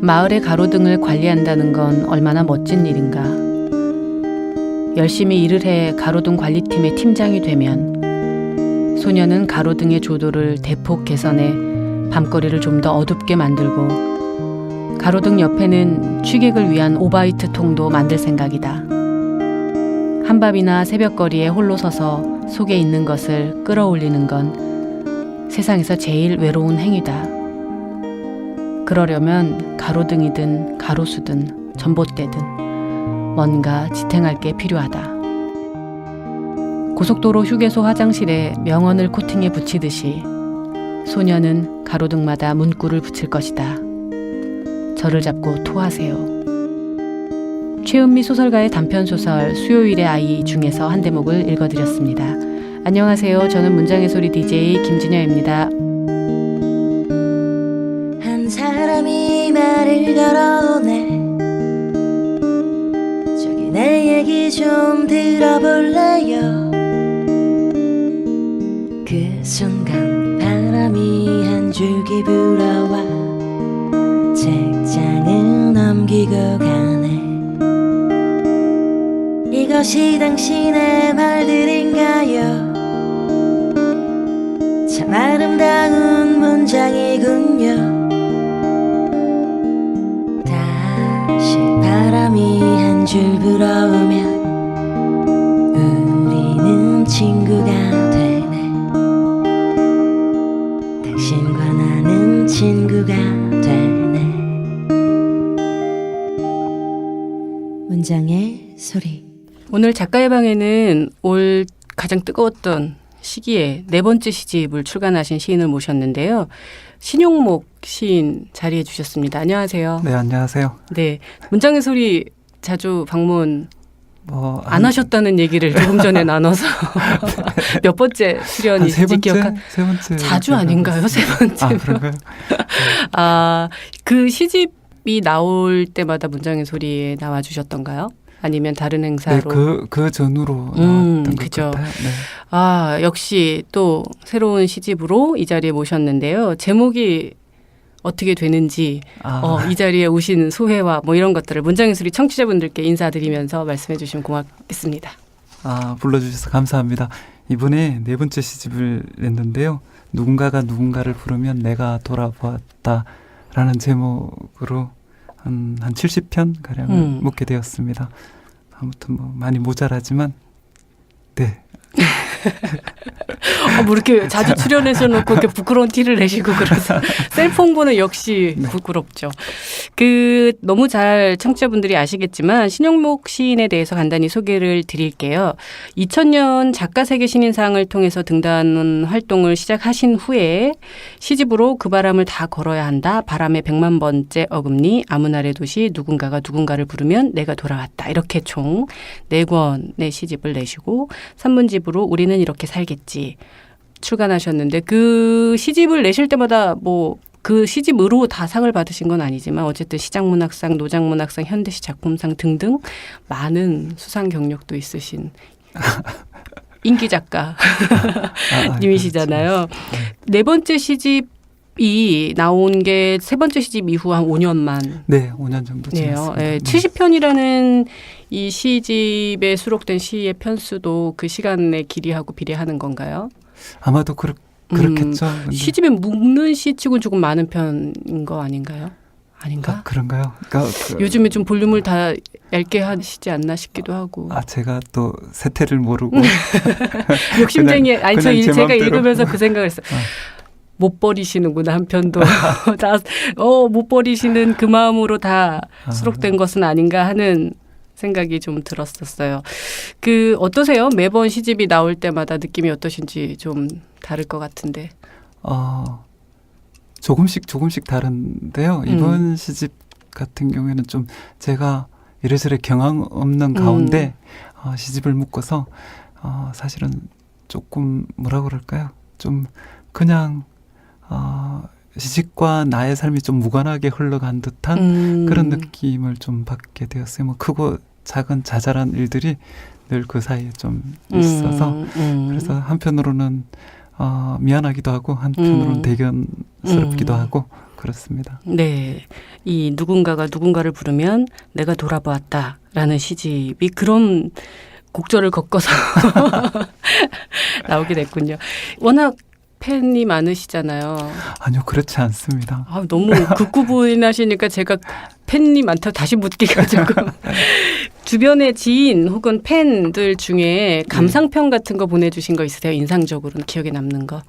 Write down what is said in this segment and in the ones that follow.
마을의 가로등을 관리한다는 건 얼마나 멋진 일인가. 열심히 일을 해 가로등 관리팀의 팀장이 되면 소녀는 가로등의 조도를 대폭 개선해 밤거리를 좀 더 어둡게 만들고 가로등 옆에는 취객을 위한 오바이트 통도 만들 생각이다. 한밤이나 새벽거리에 홀로 서서 속에 있는 것을 끌어올리는 건 세상에서 제일 외로운 행위다. 그러려면 가로등이든 가로수든 전봇대든 뭔가 지탱할 게 필요하다. 고속도로 휴게소 화장실에 명언을 코팅해 붙이듯이 소녀는 가로등마다 문구를 붙일 것이다. 저를 잡고 토하세요. 최은미 소설가의 단편소설 수요일의 아이 중에서 한 대목을 읽어드렸습니다. 안녕하세요. 저는 문장의 소리 DJ 김진여입니다. 한 사람이 말을 걸어오네. 저기 내 얘기 좀 들어볼래요. 그 순간 바람이 한 줄기 불어와 책장을 넘기고 가네. 이것이 당신의 말들인가요? 참 아름다운 문장이군요. 다시 바람이 한 줄 불어오면 우리는 친구가 되네. 당신과 나는 친구가 되네. 문장의 소리. 오늘 작가의 방에는 올 가장 뜨거웠던 시기에 네 번째 시집을 출간하신 시인을 모셨는데요. 신용목 시인 자리해 주셨습니다. 안녕하세요. 네, 안녕하세요. 네, 문장의 소리 자주 방문 안 하셨다는 얘기를 조금 전에 나눠서 몇 번째 출연이신지 기억한? 세 번째. 자주 아닌가요? 세 번째. 아, 그런가요? 아, 그 시집이 나올 때마다 문장의 소리에 나와 주셨던가요? 아니면 다른 행사로? 네, 그 전후로 나왔던 것 그죠. 같아요. 네. 아, 역시 또 새로운 시집으로 이 자리에 모셨는데요. 제목이 어떻게 되는지 이 자리에 오신 소회와 뭐 이런 것들을 문장의 소리 청취자분들께 인사드리면서 말씀해 주시면 고맙겠습니다. 불러주셔서 감사합니다. 이번에 네 번째 시집을 냈는데요. 누군가가 누군가를 부르면 내가 돌아보았다라는 제목으로 한 70편 가량을 묵게 되었습니다. 아무튼 뭐 많이 모자라지만 네. 뭐 이렇게 자주 출연해서 놓고 이렇게 부끄러운 티를 내시고 그래서 셀프 홍보는 역시 네. 부끄럽죠. 너무 잘 청취자분들이 아시겠지만 신용목 시인에 대해서 간단히 소개를 드릴게요. 2000년 작가세계 신인상을 통해서 등단 활동을 시작하신 후에 시집으로 그 바람을 다 걸어야 한다. 바람의 100만 번째 어금니, 아무날의 도시, 누군가가 누군가를 부르면 내가 돌아왔다. 이렇게 총 4권의 시집을 내시고 산문집으로 우리는 이렇게 살겠지 출간하셨는데 그 시집을 내실 때마다 뭐 그 시집으로 다 상을 받으신 건 아니지만 어쨌든 시장문학상, 노장문학상, 현대시 작품상 등등 많은 수상 경력도 있으신 인기 작가 님이시잖아요. 그렇죠. 네 번째 시집이 나온 게 세 번째 시집 이후 한 5년만. 네, 5년 정도 지났습니다. 네, 70편이라는 이 시집에 수록된 시의 편수도 그 시간의 길이하고 비례하는 건가요? 아마도 그렇겠죠. 시집에 묶는 시치고는 조금 많은 편인 거 아닌가요? 아닌가? 그런가요? 그러니까 요즘에 좀 볼륨을 다 얇게 하시지 않나 싶기도 하고. 제가 또 세태를 모르고 욕심쟁이. 아니 그냥 제 제가 맘대로. 읽으면서 그 생각을 했어요. 못 버리시는구나 한 편도 다 못 버리시는 그 마음으로 다 수록된 것은 아닌가 하는 생각이 좀 들었었어요. 어떠세요? 매번 시집이 나올 때마다 느낌이 어떠신지 좀 다를 것 같은데. 조금씩 다른데요. 이번 시집 같은 경우에는 좀 제가 이래저래 경험 없는 가운데 시집을 묶어서 사실은 조금 뭐라 그럴까요? 좀 그냥 시집과 나의 삶이 좀 무관하게 흘러간 듯한 그런 느낌을 좀 받게 되었어요. 뭐 크고 작은 자잘한 일들이 늘 그 사이에 좀 있어서 그래서 한편으로는 미안하기도 하고 한편으로는 대견스럽기도 하고 그렇습니다. 네. 이 누군가가 누군가를 부르면 내가 돌아보았다라는 시집이 그런 곡절을 꺾어서 나오게 됐군요. 워낙 팬이 많으시잖아요. 아니요, 그렇지 않습니다. 아, 너무 극구부인하시니까 제가 팬이 많다고 다시 묻기가 조금. 주변의 지인 혹은 팬들 중에 감상평 같은 거 보내주신 거 있으세요? 인상적으로 기억에 남는 거.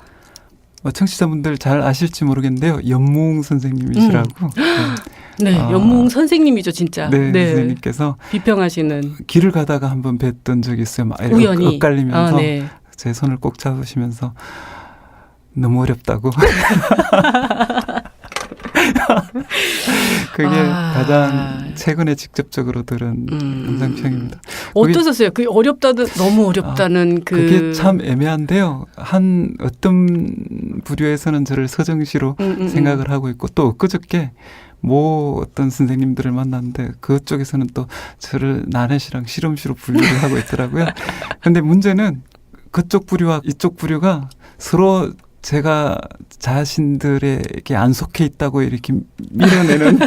청취자분들 잘 아실지 모르겠는데요. 연무웅 선생님이시라고. 네, 연무웅 선생님이죠, 진짜. 네, 선생님께서 비평하시는. 길을 가다가 한번 뵀던 적이 있어요. 막 우연히. 엇갈리면서 네. 제 손을 꼭 잡으시면서 너무 어렵다고. 그게 가장 최근에 직접적으로 들은 감상평입니다. 어떠셨어요? 그 어렵다는 너무 어렵다는 그게 참 애매한데요. 한 어떤 부류에서는 저를 서정시로 생각을 하고 있고 또 엊그저께 어떤 선생님들을 만났는데 그쪽에서는 또 저를 나넷이랑 실험시로 분류를 하고 있더라고요. 근데 문제는 그쪽 부류와 이쪽 부류가 서로 제가 자신들에게 안 속해 있다고 이렇게 밀어내는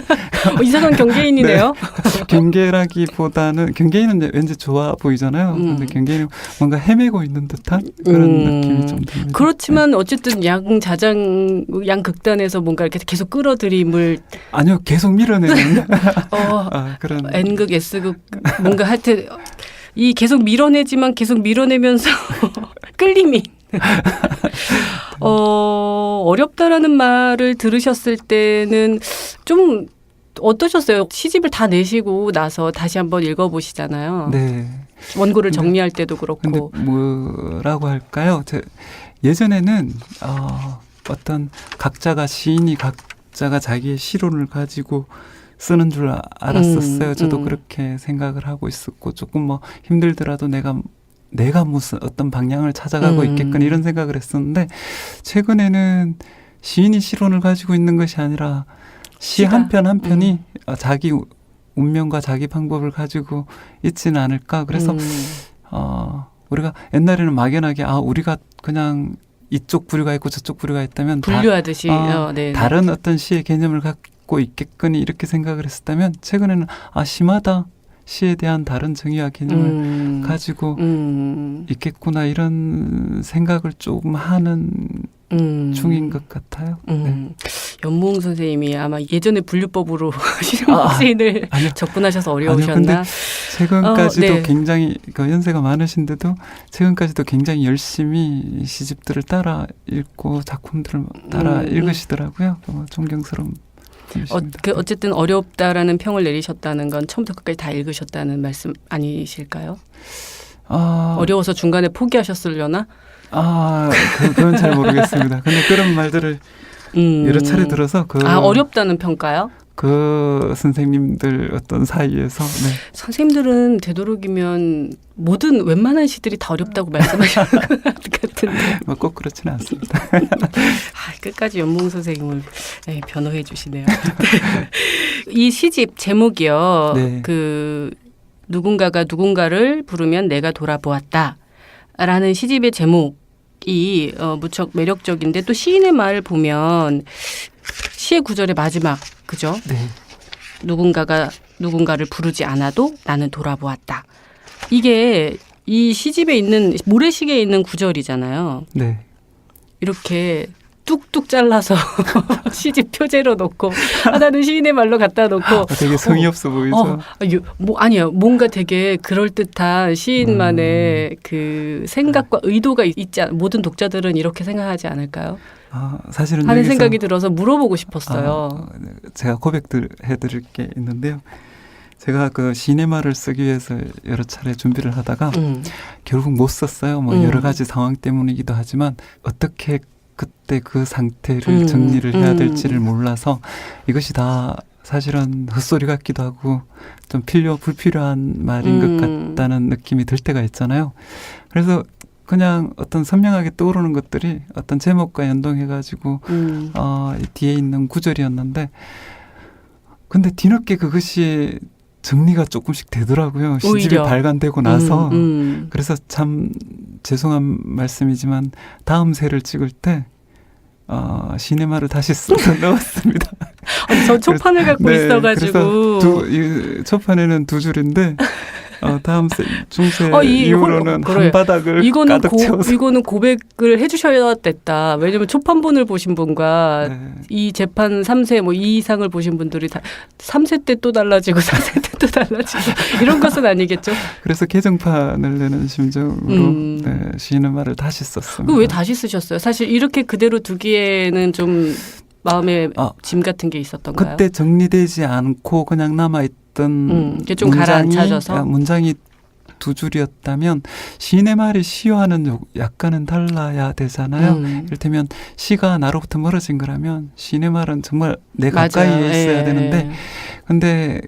이상한 경계인이네요. 네. 경계라기보다는 경계인은 왠지 좋아 보이잖아요. 근데 경계인은 뭔가 헤매고 있는 듯한 그런 느낌이 좀 듭니다. 그렇지만 어쨌든 양자장 양극단에서 뭔가 이렇게 계속 끌어들임을 아니요, 계속 밀어내는 그런 N극 S극 뭔가 하여튼 이 계속 밀어내지만 계속 밀어내면서 끌림이 어렵다라는 말을 들으셨을 때는 좀 어떠셨어요? 시집을 다 내시고 나서 다시 한번 읽어보시잖아요. 네. 원고를 정리할 때도 그렇고. 근데 뭐라고 할까요? 예전에는 어떤 시인이 각자가 자기의 시론을 가지고 쓰는 줄 알았었어요. 저도 그렇게 생각을 하고 있었고 조금 힘들더라도 내가 무슨 어떤 방향을 찾아가고 있겠거니 이런 생각을 했었는데 최근에는 시인이 시론을 가지고 있는 것이 아니라 시 한 편 한 편이 자기 운명과 자기 방법을 가지고 있지는 않을까. 그래서 우리가 옛날에는 막연하게 우리가 그냥 이쪽 부류가 있고 저쪽 부류가 있다면 분류하듯이 다른 어떤 시의 개념을 갖고 있겠거니 이렇게 생각을 했었다면 최근에는 시마다 시에 대한 다른 정의와 개념을 가지고 있겠구나 이런 생각을 조금 하는 중인 것 같아요. 네. 연무웅 선생님이 아마 예전에 분류법으로 시인을 접근하셔서 어려우셨나? 아니요, 근데 최근까지도 네. 굉장히 연세가 많으신데도 최근까지도 굉장히 열심히 시집들을 따라 읽고 작품들을 따라 읽으시더라고요. 존경스러운 어쨌든 어렵다라는 평을 내리셨다는 건 처음부터 끝까지 다 읽으셨다는 말씀 아니실까요? 어려워서 중간에 포기하셨으려나? 그건 잘 모르겠습니다. 근데 그런 말들을 여러 차례 들어서 어렵다는 평가요? 그 선생님들 어떤 사이에서 선생님들은 되도록이면 웬만한 시들이 다 어렵다고 말씀하시는 것 같은데 꼭 그렇지는 않습니다. 끝까지 연무웅 선생님을 변호해 주시네요. 이 시집 제목이요. 네. 누군가가 누군가를 부르면 내가 돌아보았다라는 시집의 제목이 무척 매력적인데 또 시인의 말을 보면 시의 구절의 마지막 그죠? 네. 누군가가 누군가를 부르지 않아도 나는 돌아보았다. 이게 이 시집에 있는 모래시계에 있는 구절이잖아요. 네. 이렇게 뚝뚝 잘라서 시집 표제로 놓고 나는 시인의 말로 갖다 놓고 되게 성의 없어 보이죠. 아니요. 뭔가 되게 그럴듯한 시인만의 그 생각과 의도가 있지 모든 독자들은 이렇게 생각하지 않을까요? 사실은 하는 생각이 들어서 물어보고 싶었어요. 제가 고백해드릴 게 있는데요. 제가 그 시인의 말을 쓰기 위해서 여러 차례 준비를 하다가 결국 못 썼어요. 여러 가지 상황 때문이기도 하지만 어떻게 그때 그 상태를 정리를 해야 될지를 몰라서 이것이 다 사실은 헛소리 같기도 하고 좀 불필요한 말인 것 같다는 느낌이 들 때가 있잖아요. 그래서 그냥 어떤 선명하게 떠오르는 것들이 어떤 제목과 연동해가지고 뒤에 있는 구절이었는데 근데 뒤늦게 그것이 정리가 조금씩 되더라고요. 시집이 발간되고 나서. 그래서 참 죄송한 말씀이지만 다음 세를 찍을 때 시네마를 다시 써서 넣었습니다. 아니, 저 초판을 갖고 네, 있어가지고. 그래서 이 초판에는 두 줄인데 다음 중세 이후로는 한 바닥을 가득 채워서. 이거는 고백을 해주셔야 됐다. 왜냐면 초판본을 보신 분과 네. 이 재판 3세 뭐 이 이상을 보신 분들이 다 3세 때 또 달라지고 4세 때 또 달라지고 이런 것은 아니겠죠? 그래서 개정판을 내는 심정으로 네, 시네마를 다시 썼습니다. 왜 다시 쓰셨어요? 사실 이렇게 그대로 두기에는 좀 마음에 짐 같은 게 있었던가요? 그때 정리되지 않고 그냥 남아있던 그게 좀 가라앉혀져서? 문장이 두 줄이었다면 시내 말이 시와는 약간은 달라야 되잖아요. 이를테면 시가 나로부터 멀어진 거라면 시내 말은 정말 내 가까이에 있어야 되는데 근데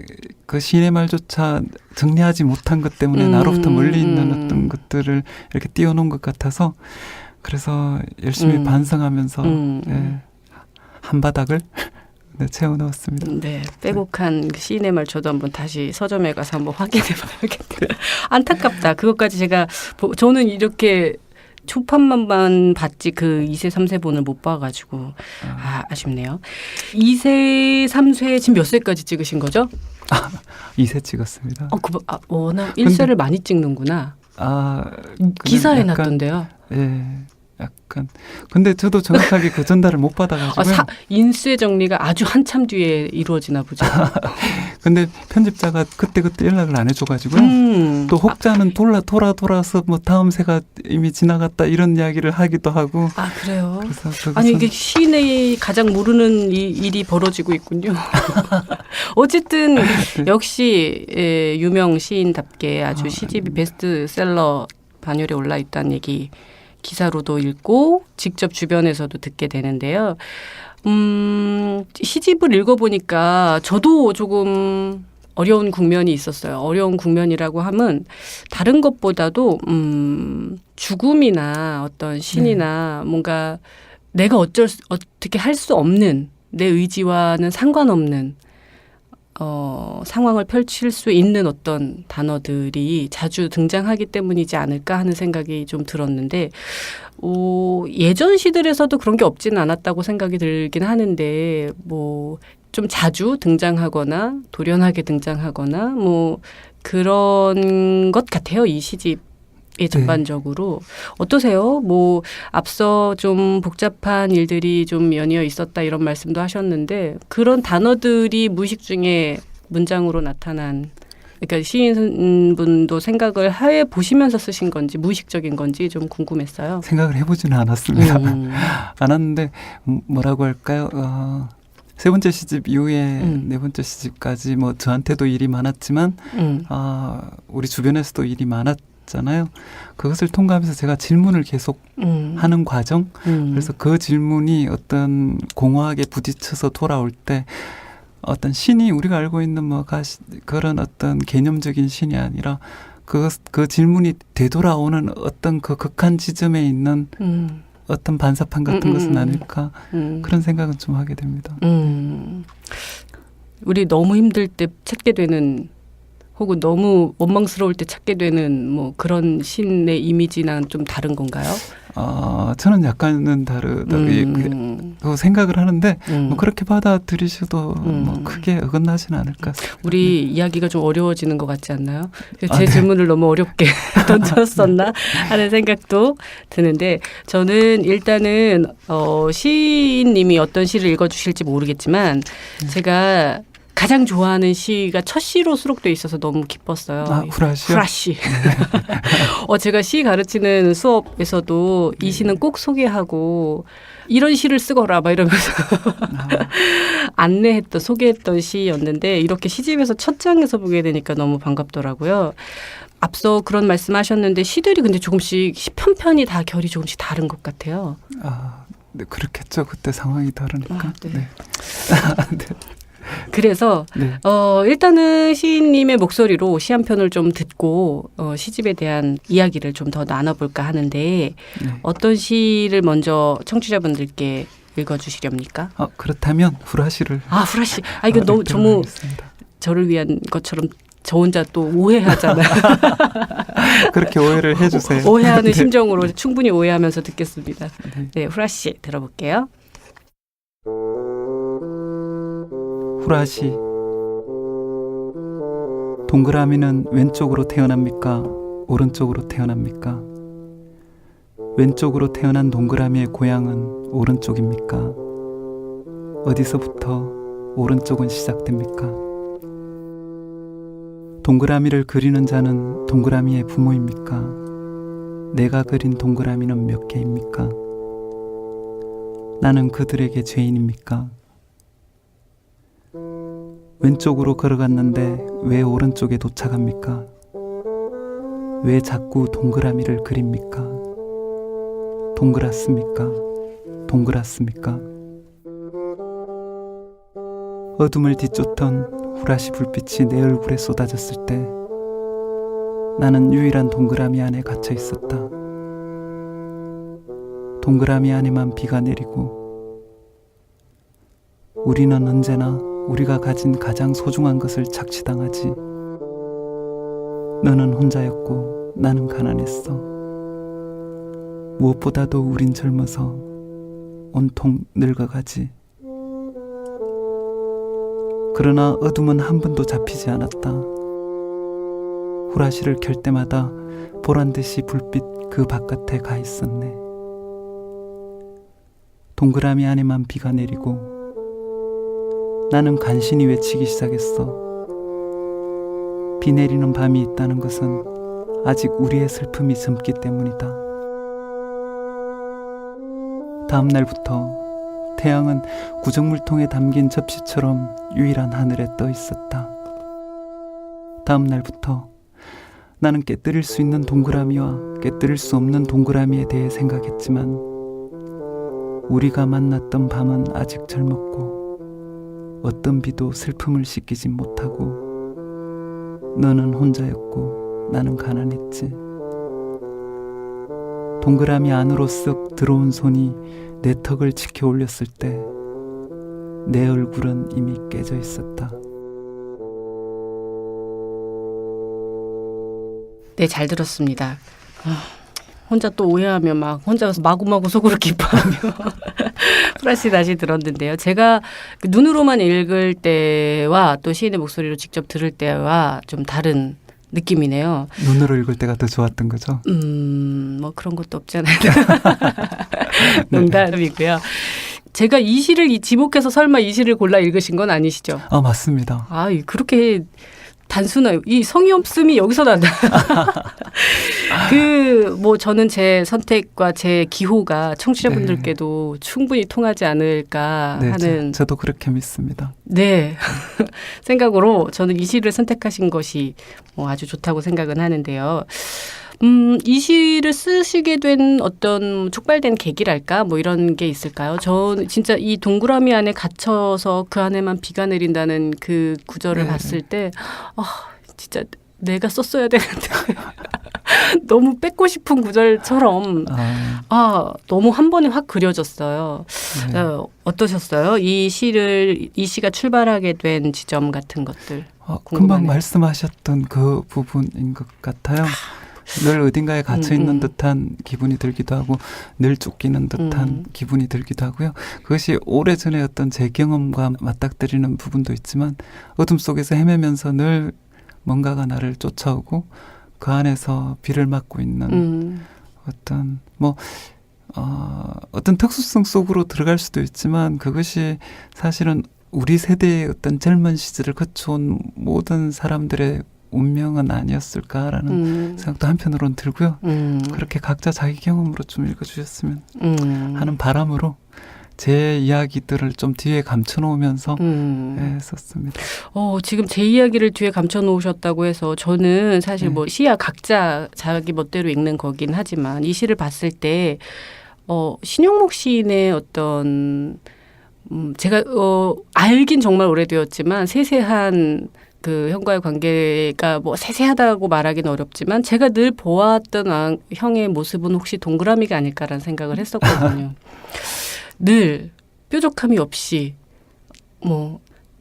그 시내 말조차 정리하지 못한 것 때문에 나로부터 멀리 있는 어떤 것들을 이렇게 띄워놓은 것 같아서 그래서 열심히 반성하면서 네, 한 바닥을 네, 채워 넣었습니다. 네, 빼곡한 시인의 말 저도 한번 다시 서점에 가서 한번 확인해 봐야겠네요. 안타깝다. 그것까지 저는 이렇게 초판만 봤지 그 2세, 3세 본을 못 봐가지고 아쉽네요. 2세, 3세 지금 몇 세까지 찍으신 거죠? 2세 찍었습니다. 워낙 1세를 많이 찍는구나. 기사에 났던데요. 예. 약간 근데 저도 정확하게 그 전달을 못 받아가지고요. 인쇄 정리가 아주 한참 뒤에 이루어지나 보죠. 근데 편집자가 그때 연락을 안 해줘가지고요. 또 혹자는 돌아서 뭐 다음 세가 이미 지나갔다 이런 이야기를 하기도 하고. 아 그래요? 그래서 아니 이게 시인의 가장 모르는 일이 벌어지고 있군요. 어쨌든 역시 유명 시인답게 아주 시집이 베스트셀러 반열에 올라 있다는 얘기. 기사로도 읽고 직접 주변에서도 듣게 되는데요. 시집을 읽어보니까 저도 조금 어려운 국면이 있었어요. 어려운 국면이라고 하면 다른 것보다도 죽음이나 어떤 신이나 뭔가 내가 어떻게 할 수 없는 내 의지와는 상관없는 상황을 펼칠 수 있는 어떤 단어들이 자주 등장하기 때문이지 않을까 하는 생각이 좀 들었는데 예전 시들에서도 그런 게 없지는 않았다고 생각이 들긴 하는데 뭐 좀 자주 등장하거나 돌연하게 등장하거나 뭐 그런 것 같아요. 이 시집. 예, 전반적으로 어떠세요? 뭐 앞서 좀 복잡한 일들이 좀 연이어 있었다 이런 말씀도 하셨는데 그런 단어들이 무의식 중에 문장으로 나타난 그러니까 시인분도 생각을 해 보시면서 쓰신 건지 무의식적인 건지 좀 궁금했어요. 생각을 해보지는 않았습니다. 않았는데 뭐라고 할까요? 세 번째 시집 이후에 네 번째 시집까지 뭐 저한테도 일이 많았지만 우리 주변에서도 일이 많았잖아요. 그것을 통과하면서 제가 질문을 계속 하는 과정. 그래서 그 질문이 어떤 공허하게 부딪혀서 돌아올 때 어떤 신이 우리가 알고 있는 뭐 그런 어떤 개념적인 신이 아니라 그 질문이 되돌아오는 어떤 그 극한 지점에 있는 어떤 반사판 같은 것은 아닐까 그런 생각은 좀 하게 됩니다. 우리 너무 힘들 때 찾게 되는 혹은 너무 원망스러울 때 찾게 되는 뭐 그런 신의 이미지랑 좀 다른 건가요? 저는 약간은 다르다고 생각을 하는데 뭐 그렇게 받아들이셔도 뭐 크게 어긋나지는 않을까 싶습니다. 우리 이야기가 좀 어려워지는 것 같지 않나요? 제 질문을 너무 어렵게 던졌었나 하는 생각도 드는데 저는 일단은 시인님이 어떤 시를 읽어주실지 모르겠지만 제가 가장 좋아하는 시가 첫 시로 수록돼 있어서 너무 기뻤어요. 후라시요? 후라시. 제가 시 가르치는 수업에서도 이 시는 꼭 소개하고 이런 시를 쓰거라 막 이러면서 소개했던 시였는데 이렇게 시집에서 첫 장에서 보게 되니까 너무 반갑더라고요. 앞서 그런 말씀하셨는데 시들이 근데 조금씩 편편히 다 결이 조금씩 다른 것 같아요. 네, 그렇겠죠. 그때 상황이 다르니까. 네. 네. 네. 그래서 일단은 시인님의 목소리로 시 한 편을 좀 듣고 시집에 대한 이야기를 좀 더 나눠볼까 하는데 어떤 시를 먼저 청취자분들께 읽어주시렵니까? 그렇다면 후라시를. 후라시. 이거 너무 저를 위한 것처럼 저 혼자 또 오해하잖아요. 그렇게 오해를 해주세요. 오해하는 심정으로 충분히 오해하면서 듣겠습니다. 네, 후라시 들어볼게요. 후라시. 동그라미는 왼쪽으로 태어납니까? 오른쪽으로 태어납니까? 왼쪽으로 태어난 동그라미의 고향은 오른쪽입니까? 어디서부터 오른쪽은 시작됩니까? 동그라미를 그리는 자는 동그라미의 부모입니까? 내가 그린 동그라미는 몇 개입니까? 나는 그들에게 죄인입니까? 왼쪽으로 걸어갔는데 왜 오른쪽에 도착합니까? 왜 자꾸 동그라미를 그립니까? 동그랗습니까? 동그랗습니까? 어둠을 뒤쫓던 후라시 불빛이 내 얼굴에 쏟아졌을 때 나는 유일한 동그라미 안에 갇혀 있었다. 동그라미 안에만 비가 내리고 우리는 언제나 우리가 가진 가장 소중한 것을 착취당하지. 너는 혼자였고 나는 가난했어. 무엇보다도 우린 젊어서 온통 늙어가지. 그러나 어둠은 한 번도 잡히지 않았다. 후라시를 켤 때마다 보란듯이 불빛 그 바깥에 가 있었네. 동그라미 안에만 비가 내리고 나는 간신히 외치기 시작했어. 비 내리는 밤이 있다는 것은 아직 우리의 슬픔이 젊기 때문이다. 다음 날부터 태양은 구정물통에 담긴 접시처럼 유일한 하늘에 떠 있었다. 다음 날부터 나는 깨뜨릴 수 있는 동그라미와 깨뜨릴 수 없는 동그라미에 대해 생각했지만 우리가 만났던 밤은 아직 젊었고 어떤 비도 슬픔을 씻기지 못하고 너는 혼자였고 나는 가난했지. 동그라미 안으로 쓱 들어온 손이 내 턱을 치켜 올렸을 때 내 얼굴은 이미 깨져 있었다. 네, 잘 들었습니다. 혼자 또 오해하며 막 혼자 마구마구 속으로 기뻐하며 후라시 다시 들었는데요. 제가 눈으로만 읽을 때와 또 시인의 목소리로 직접 들을 때와 좀 다른 느낌이네요. 눈으로 읽을 때가 더 좋았던 거죠? 뭐 그런 것도 없잖아요. 농담이고요. 제가 이 시를 지목해서 설마 이 시를 골라 읽으신 건 아니시죠? 아, 맞습니다. 아, 그렇게 단순해요. 이 성의 없음이 여기서 난다. 저는 제 선택과 제 기호가 청취자분들께도 충분히 통하지 않을까 네, 하는. 저도 그렇게 믿습니다. 네. 생각으로 저는 이 시를 선택하신 것이 아주 좋다고 생각은 하는데요. 이 시를 쓰시게 된 어떤 촉발된 계기랄까? 이런 게 있을까요? 저는 진짜 이 동그라미 안에 갇혀서 그 안에만 비가 내린다는 그 구절을 봤을 때, 진짜 내가 썼어야 되는데. 너무 뺏고 싶은 구절처럼, 너무 한 번에 확 그려졌어요. 네. 어떠셨어요? 이 시가 출발하게 된 지점 같은 것들. 금방 말씀하셨던 그 부분인 것 같아요. 늘 어딘가에 갇혀 있는 듯한 기분이 들기도 하고 늘 쫓기는 듯한 기분이 들기도 하고요. 그것이 오래전에 어떤 제 경험과 맞닥뜨리는 부분도 있지만 어둠 속에서 헤매면서 늘 뭔가가 나를 쫓아오고 그 안에서 비를 맞고 있는 어떤 어떤 특수성 속으로 들어갈 수도 있지만 그것이 사실은 우리 세대의 어떤 젊은 시절을 거쳐온 모든 사람들의 운명은 아니었을까라는 생각도 한편으로는 들고요. 그렇게 각자 자기 경험으로 좀 읽어주셨으면 하는 바람으로 제 이야기들을 좀 뒤에 감춰놓으면서 썼습니다. 지금 제 이야기를 뒤에 감춰놓으셨다고 해서 저는 사실 시야 각자 자기 멋대로 읽는 거긴 하지만 이 시를 봤을 때 신용목 시인의 어떤 제가 알긴 정말 오래되었지만 세세한 그 형과의 관계가 세세하다고 말하기는 어렵지만 제가 늘 보았던 형의 모습은 혹시 동그라미가 아닐까라는 생각을 했었거든요. 늘 뾰족함이 없이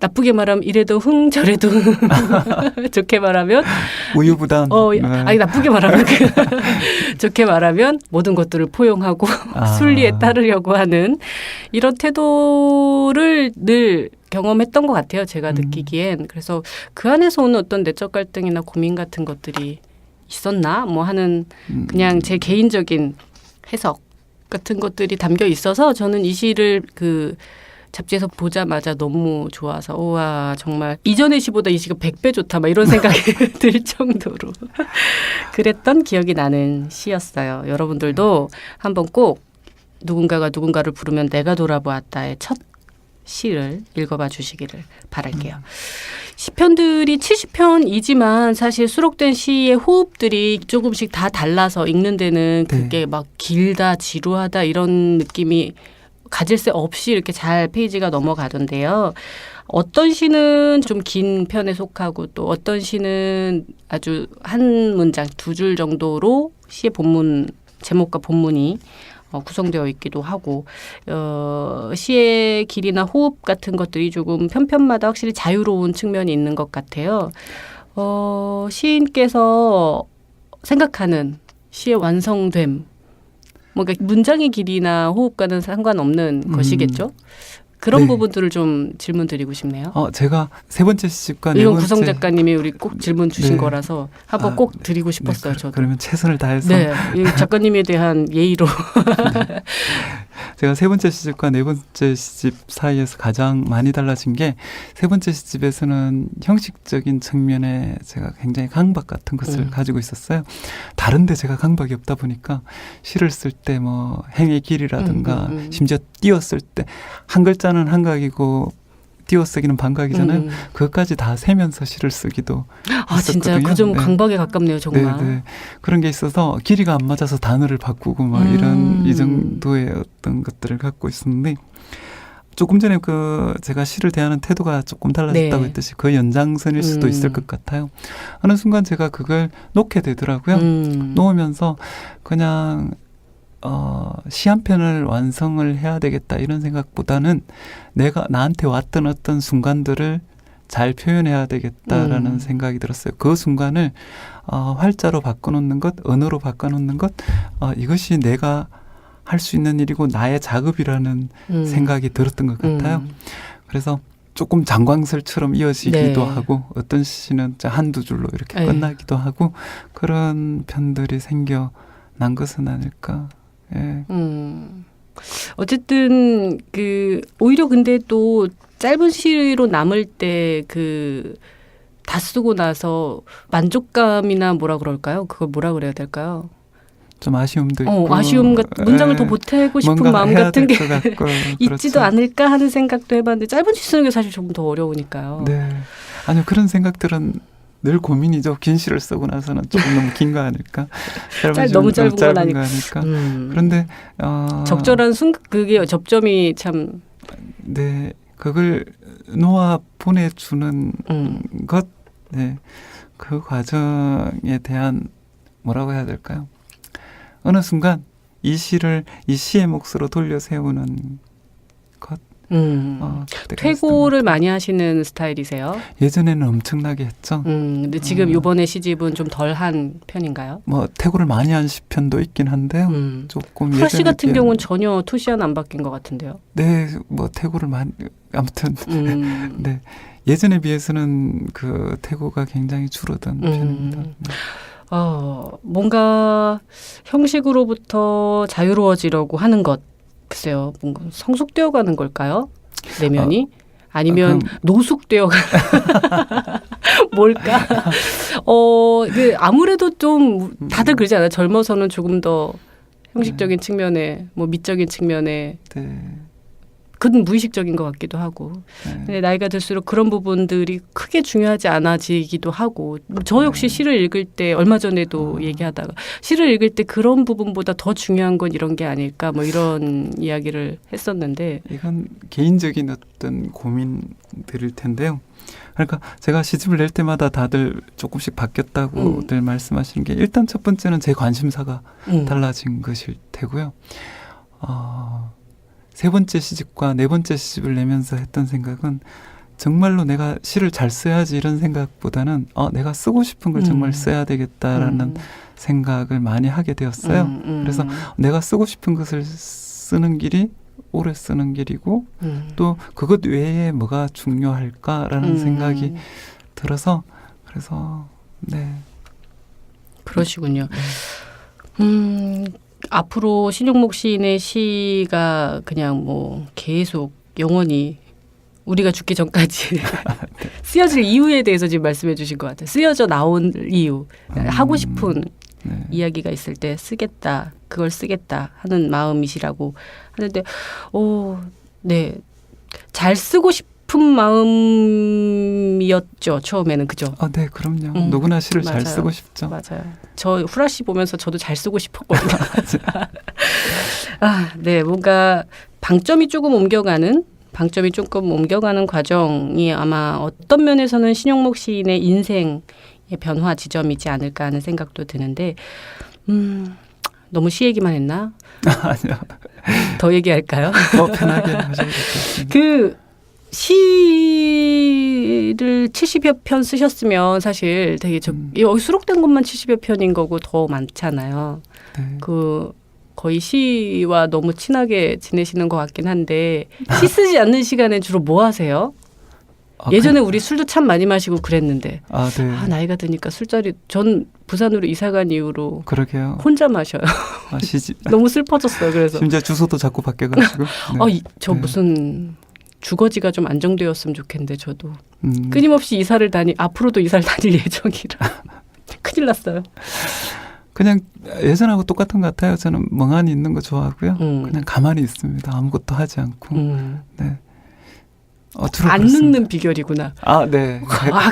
나쁘게 말하면 이래도 흥 저래도 흥 좋게 말하면 우유부단. 아니 나쁘게 말하면 좋게 말하면 모든 것들을 포용하고 순리에 따르려고 하는 이런 태도를 늘 경험했던 것 같아요. 제가 느끼기엔. 그래서 그 안에서 오는 어떤 내적 갈등이나 고민 같은 것들이 있었나 뭐 하는 그냥 제 개인적인 해석 같은 것들이 담겨 있어서 저는 이 시를 그 잡지에서 보자마자 너무 좋아서 우와 정말 이전의 시보다 이 시가 100배 좋다 막 이런 생각이 들 정도로 그랬던 기억이 나는 시였어요. 여러분들도 한번 꼭 누군가가 누군가를 부르면 내가 돌아보았다의 첫 시를 읽어봐 주시기를 바랄게요. 시편들이 70편이지만 사실 수록된 시의 호흡들이 조금씩 다 달라서 읽는 데는 그게 막 길다 지루하다 이런 느낌이 가질 새 없이 이렇게 잘 페이지가 넘어가던데요. 어떤 시는 좀 긴 편에 속하고 또 어떤 시는 아주 한 문장 2줄 정도로 시의 본문 제목과 본문이 구성되어 있기도 하고 시의 길이나 호흡 같은 것들이 조금 편편마다 확실히 자유로운 측면이 있는 것 같아요. 시인께서 생각하는 시의 완성됨 뭔가 문장의 길이나 호흡과는 상관없는 것이겠죠. 그런 부분들을 좀 질문 드리고 싶네요. 제가 세 번째 시집과 네 이건 번째 구성 작가님이 우리 꼭 질문 주신 거라서 한번 꼭 드리고 싶었어요. 저도. 그러면 최선을 다해서. 네, 이 작가님에 대한 예의로. 제가 세 번째 시집과 네 번째 시집 사이에서 가장 많이 달라진 게 세 번째 시집에서는 형식적인 측면에 제가 굉장히 강박 같은 것을 가지고 있었어요. 다른데 제가 강박이 없다 보니까 시를 쓸 때 뭐 행의 길이라든가 심지어 띄었을 때 한 글자는 한각이고 띄어쓰기는 반각이잖아요. 그것까지 다 세면서 시를 쓰기도 했었거든요. 진짜 그 좀 강박에 가깝네요, 정말. 네. 그런 게 있어서 길이가 안 맞아서 단어를 바꾸고 막 이런 이 정도의 어떤 것들을 갖고 있었는데 조금 전에 제가 시를 대하는 태도가 조금 달라졌다고 했듯이 그 연장선일 수도 있을 것 같아요. 어느 순간 제가 그걸 놓게 되더라고요. 놓으면서 그냥 시 한 편을 완성을 해야 되겠다 이런 생각보다는 내가 나한테 왔던 어떤 순간들을 잘 표현해야 되겠다라는 생각이 들었어요. 그 순간을 활자로 바꿔놓는 것, 언어로 바꿔놓는 것, 이것이 내가 할 수 있는 일이고 나의 작업이라는 생각이 들었던 것 같아요. 그래서 조금 장광설처럼 이어지기도 하고 어떤 시는 한두 줄로 이렇게 끝나기도 하고 그런 편들이 생겨난 것은 아닐까. 예. 어쨌든 오히려 근데 또 짧은 시로 남을 때 다 쓰고 나서 만족감이나 뭐라 그럴까요? 그걸 뭐라 그래야 될까요? 좀 아쉬움도 있고 아쉬움 같은 문장을 더 보태고 싶은 마음 같은 게 있지도 그렇죠. 않을까 하는 생각도 해봤는데 짧은 시 쓰는 게 사실 조금 더 어려우니까요. 네, 아니요 그런 생각들은 늘 고민이죠. 긴 시를 쓰고 나서는 조금 너무 긴 거 아닐까? 너무 짧은 건 아닐까? 그런데 적절한 그게 접점이 참. 네, 그걸 놓아 보내주는 것, 네, 그 과정에 대한 뭐라고 해야 될까요? 어느 순간 이 시의 몫으로 돌려 세우는 것. 퇴고를 많이 하시는 스타일이세요? 예전에는 엄청나게 했죠. 근데 지금 이번에 시집은 좀 덜한 편인가요? 뭐 퇴고를 많이 한 시편도 있긴 한데요. 조금 프라시 같은 경우는 전혀 토시아는 안 바뀐 것 같은데요. 네, 뭐 퇴고를 많이 아무튼 네 예전에 비해서는 그 퇴고가 굉장히 줄어든 편입니다. 뭔가 형식으로부터 자유로워지려고 하는 것. 글쎄요. 뭔가 성숙되어 가는 걸까요? 내면이? 아니면 노숙되어 가는 뭘까? 아무래도 좀 다들 그러지 않아요? 젊어서는 조금 더 형식적인 측면에 뭐 미적인 측면에 그건 무의식적인 것 같기도 하고. 근데 나이가 들수록 그런 부분들이 크게 중요하지 않아지기도 하고. 저 역시 시를 읽을 때 얼마 전에도 얘기하다가 시를 읽을 때 그런 부분보다 더 중요한 건 이런 게 아닐까 뭐 이런 이야기를 했었는데. 이건 개인적인 어떤 고민들일 텐데요. 그러니까 제가 시집을 낼 때마다 다들 조금씩 바뀌었다고들 말씀하시는 게 일단 첫 번째는 제 관심사가 달라진 것일 테고요. 세 번째 시집과 네 번째 시집을 내면서 했던 생각은 정말로 내가 시를 잘 써야지 이런 생각보다는 내가 쓰고 싶은 걸 정말 써야 되겠다라는 생각을 많이 하게 되었어요. 그래서 내가 쓰고 싶은 것을 쓰는 길이 오래 쓰는 길이고 또 그것 외에 뭐가 중요할까라는 생각이 들어서 그래서 네. 그러시군요. 앞으로 신용목 시인의 시가 그냥 뭐 계속 영원히 우리가 죽기 전까지 쓰여질 이유에 대해서 지금 말씀해 주신 것 같아요. 쓰여져 나온 이유, 하고 싶은 네. 이야기가 있을 때 쓰겠다, 그걸 쓰겠다 하는 마음이시라고 하는데, 네, 잘 쓰고 싶은 마음이었죠 처음에는. 그죠? 네, 그럼요. 누구나 시를 맞아요. 잘 쓰고 싶죠. 맞아요. 저 후라시 보면서 저도 잘 쓰고 싶었거든요. 네, 뭔가 방점이 조금 옮겨가는 과정이 아마 어떤 면에서는 신용목 시인의 인생의 변화 지점이지 않을까 하는 생각도 드는데, 너무 시 얘기만 했나? 아니요. 더 얘기할까요? 편하게 하셔도 좋습니다. 그 시를 70여 편 쓰셨으면 사실 되게 여기 수록된 것만 70여 편인 거고 더 많잖아요. 네. 그 거의 시와 너무 친하게 지내시는 것 같긴 한데, 시 쓰지 않는 시간에 주로 뭐 하세요? 예전에 우리 술도 참 많이 마시고 그랬는데, 네. 나이가 드니까 술자리, 전 부산으로 이사 간 이후로 그러게요. 혼자 마셔요. 너무 슬퍼졌어요. 그래서 심지어 주소도 자꾸 바뀌어가지고. 네. 저 네. 무슨 주거지가 좀 안정되었으면 좋겠는데, 저도 끊임없이 앞으로도 이사를 다닐 예정이라 큰일 났어요. 그냥 예전하고 똑같은 것 같아요. 저는 멍하니 있는 거 좋아하고요. 그냥 가만히 있습니다. 아무것도 하지 않고. 네. 주로 안 그렇습니다. 늙는 비결이구나. 네.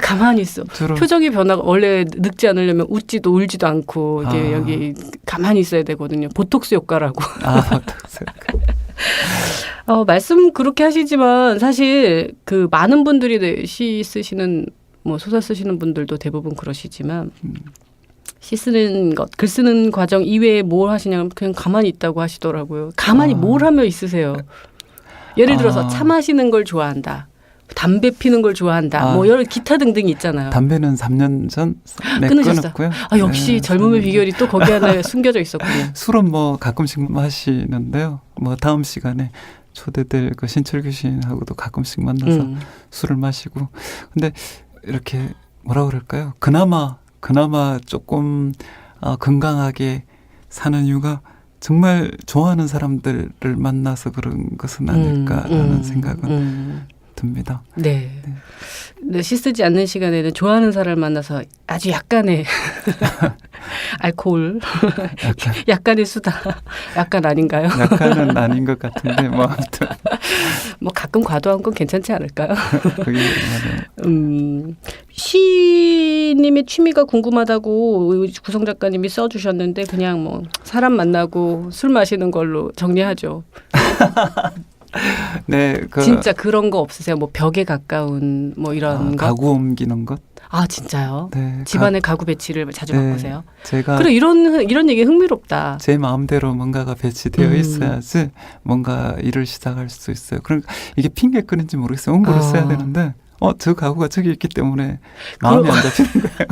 가만히 있어. 주로. 표정의 변화가 원래 늙지 않으려면 웃지도 울지도 않고 이게 여기 가만히 있어야 되거든요. 보톡스 효과라고. 보톡스 효과. 말씀 그렇게 하시지만 사실 그 많은 분들이 시 쓰시는 뭐 소설 쓰시는 분들도 대부분 그러시지만 시 쓰는 것, 글 쓰는 과정 이외에 뭘 하시냐면 그냥 가만히 있다고 하시더라고요. 가만히 뭘 하며 있으세요? 예를 들어서 차 마시는 걸 좋아한다. 담배 피는 걸 좋아한다. 뭐 여러 기타 등등이 있잖아요. 담배는 3년 전 끊었고요. 역시 네, 젊음의 비결이 또 거기 안에 숨겨져 있었군요. 술은 뭐 가끔씩 마시는데요. 뭐 다음 시간에 초대될 그 신철규 시인하고도 가끔씩 만나서 술을 마시고. 근데 이렇게 뭐라 그럴까요? 그나마 조금 건강하게 사는 이유가 정말 좋아하는 사람들을 만나서 그런 것은 아닐까라는 생각은 듭니다. 네. 시 쓰지 않는 시간에는 좋아하는 사람을 만나서 아주 약간의 알코올, 약간의 수다, 약간 아닌가요? 약간은 아닌 것 같은데 뭐 아무튼 뭐 가끔 과도한 건 괜찮지 않을까요? 그게 시님의 취미가 궁금하다고 구성 작가님이 써주셨는데 그냥 뭐 사람 만나고 술 마시는 걸로 정리하죠. 네, 진짜 그런 거 없으세요? 뭐 벽에 가까운 뭐 이런 거? 가구 옮기는 것? 진짜요? 네, 집안의 가구 배치를 자주 바꾸세요? 제가 그래 이런 얘기 흥미롭다. 제 마음대로 뭔가가 배치되어 있어야지 뭔가 일을 시작할 수 있어요. 그러니까 이게 핑계거리인지 모르겠어요. 홍보를 써야 되는데 저 가구가 저기 있기 때문에 마음이 안 잡히는 거예요.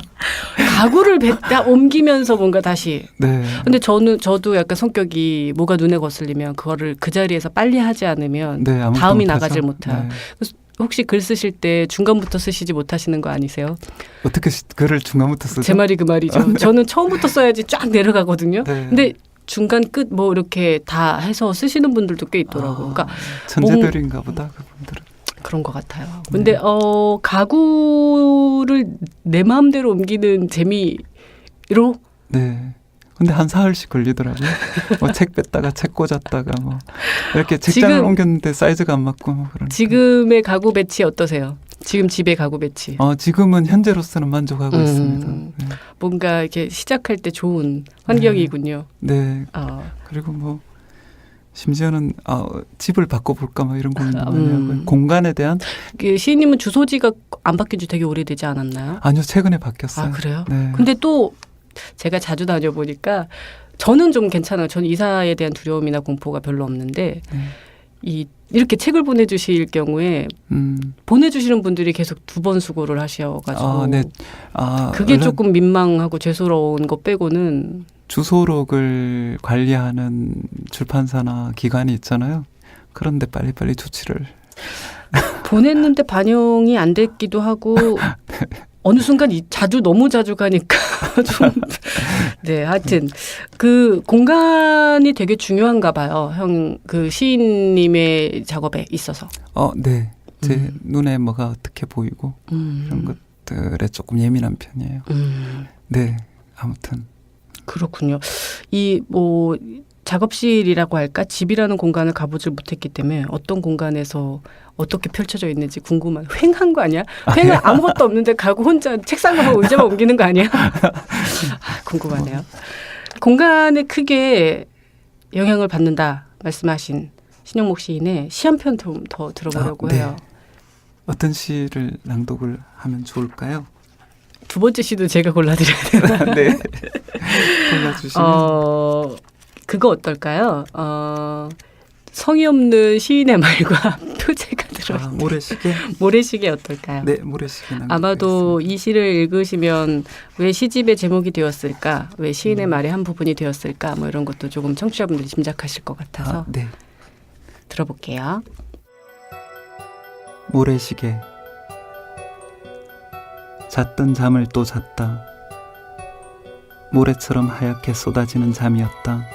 가구를 옮기면서 뭔가 다시. 네. 근데 저도 약간 성격이 뭐가 눈에 거슬리면 그거를 그 자리에서 빨리 하지 않으면 다음이 나가질 못해요. 네. 혹시 글 쓰실 때 중간부터 쓰시지 못하시는 거 아니세요? 어떻게 글을 중간부터 쓰죠? 제 말이 그 말이죠. 저는 처음부터 써야지 쫙 내려가거든요. 네. 근데 중간 끝 뭐 이렇게 다 해서 쓰시는 분들도 꽤 있더라고요. 그러니까 천재들인가 보다 그분들은. 그런 것 같아요. 근데 가구를 내 마음대로 옮기는 재미로. 네. 근데 한 사흘씩 걸리더라고요. 뭐 책 뺐다가 책 꽂았다가 뭐 이렇게 책장을 옮겼는데 사이즈가 안 맞고 뭐 그러니까. 지금의 가구 배치 어떠세요? 지금 집의 가구 배치. 지금은 현재로서는 만족하고 있습니다. 네. 뭔가 이렇게 시작할 때 좋은 환경이군요. 네. 그리고 뭐 심지어는 집을 바꿔볼까 뭐 이런 고민도 많이 하고요. 공간에 대한. 시인님은 주소지가 안 바뀐 지 되게 오래되지 않았나요? 아니요. 최근에 바뀌었어요. 그래요? 네. 근데 또 제가 자주 다녀보니까 저는 좀 괜찮아요. 저는 이사에 대한 두려움이나 공포가 별로 없는데 이렇게 책을 보내주실 경우에 보내주시는 분들이 계속 2번 수고를 하셔가지고 네. 그게 조금 민망하고 죄송스러운 거 빼고는 주소록을 관리하는 출판사나 기관이 있잖아요. 그런데 빨리빨리 조치를 보냈는데 반영이 안 됐기도 하고 어느 순간 너무 자주 가니까 좀 네, 하여튼 그 공간이 되게 중요한가 봐요. 형 그 시인님의 작업에 있어서. 네. 제 눈에 뭐가 어떻게 보이고 이런 것들에 조금 예민한 편이에요. 네. 아무튼 그렇군요. 이 뭐 작업실이라고 할까? 집이라는 공간을 가보질 못했기 때문에 어떤 공간에서 어떻게 펼쳐져 있는지 궁금한. 횡한 거 아니야? 횡은 아무것도 없는데 가고 혼자 책상만 의자만 옮기는 거 아니야? 궁금하네요. 공간에 크게 영향을 받는다 말씀하신 신영목 시인의 시 한 편 더 들어보려고 해요. 어떤 시를 낭독을 하면 좋을까요? 2번째 시도 제가 골라드려야 되나? 네. 골라주시면. 그거 어떨까요? 성의 없는 시인의 말과 표제가 들어있는 모래시계? 모래시계 어떨까요? 네, 모래시계 낭독하겠습니다. 아마도 이 시를 읽으시면 왜 시집의 제목이 되었을까? 왜 시인의 말의 한 부분이 되었을까? 뭐 이런 것도 조금 청취자분들이 짐작하실 것 같아서 네. 들어볼게요. 모래시계. 잤던 잠을 또 잤다. 모래처럼 하얗게 쏟아지는 잠이었다.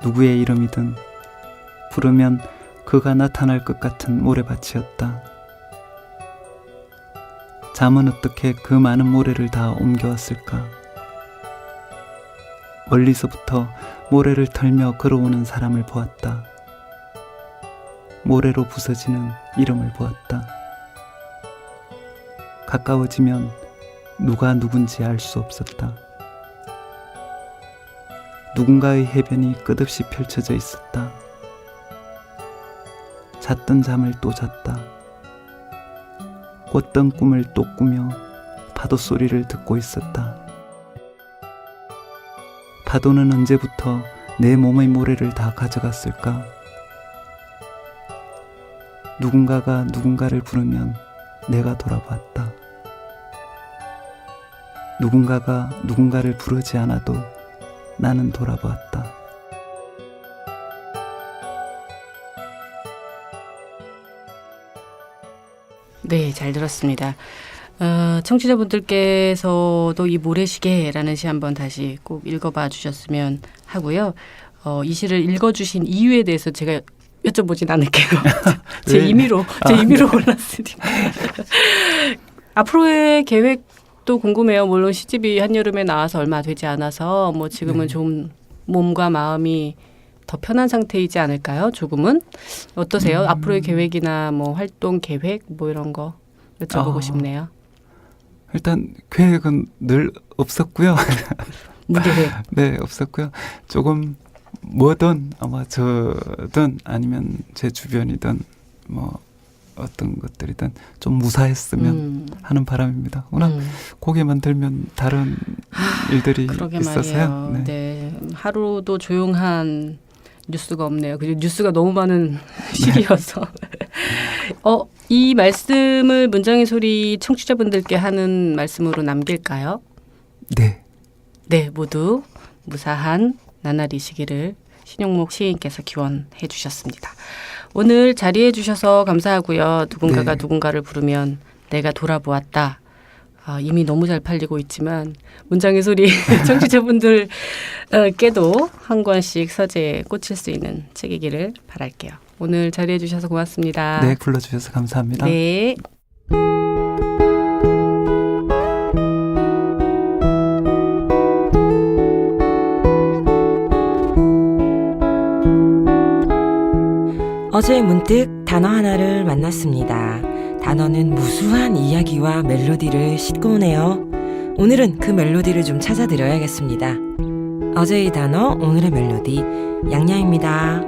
누구의 이름이든 부르면 그가 나타날 것 같은 모래밭이었다. 잠은 어떻게 그 많은 모래를 다 옮겨왔을까? 멀리서부터 모래를 털며 걸어오는 사람을 보았다. 모래로 부서지는 이름을 보았다. 가까워지면 누가 누군지 알 수 없었다. 누군가의 해변이 끝없이 펼쳐져 있었다. 잤던 잠을 또 잤다. 꿨던 꿈을 또 꾸며 파도 소리를 듣고 있었다. 파도는 언제부터 내 몸의 모래를 다 가져갔을까? 누군가가 누군가를 부르면 내가 돌아봤다. 누군가가 누군가를 부르지 않아도 나는 돌아보았다. 네, 잘 들었습니다. 청취자분들께서도 이 모래시계라는 시 한번 다시 꼭 읽어봐 주셨으면 하고요. 이 시를 읽어주신 이유에 대해서 제가 여쭤보진 않을게요. 제 임의로 골랐으니까. 앞으로의 계획도 궁금해요. 물론 시집이 한여름에 나와서 얼마 되지 않아서 뭐 지금은 좀 몸과 마음이 더 편한 상태이지 않을까요? 조금은 어떠세요? 앞으로의 계획이나 뭐 활동 계획 뭐 이런 거 여쭤보고 싶네요. 일단 계획은 늘 없었고요. 무계획. 네, 없었고요. 조금 뭐든 아마 저든 아니면 제 주변이든 뭐 어떤 것들이든 좀 무사했으면 하는 바람입니다. 워낙 고개만 들면 다른 일들이 그러게 있어서요. 말이에요. 네. 하루도 조용한 뉴스가 없네요. 그리고 뉴스가 너무 많은 시기여서. 이 말씀을 문장의 소리 청취자분들께 하는 말씀으로 남길까요? 네. 네, 모두 무사한 나날이 시기를 신영목 시인께서 기원해 주셨습니다. 오늘 자리해 주셔서 감사하고요. 누군가가 누군가를 부르면 내가 돌아보았다. 이미 너무 잘 팔리고 있지만 문장의 소리 청취자분들께도 한 권씩 서재에 꽂힐 수 있는 책이기를 바랄게요. 오늘 자리해 주셔서 고맙습니다. 네, 불러주셔서 감사합니다. 네. 어제 문득 단어 하나를 만났습니다. 단어는 무수한 이야기와 멜로디를 싣고 오네요. 오늘은 그 멜로디를 좀 찾아드려야겠습니다. 어제의 단어, 오늘의 멜로디, 양양입니다.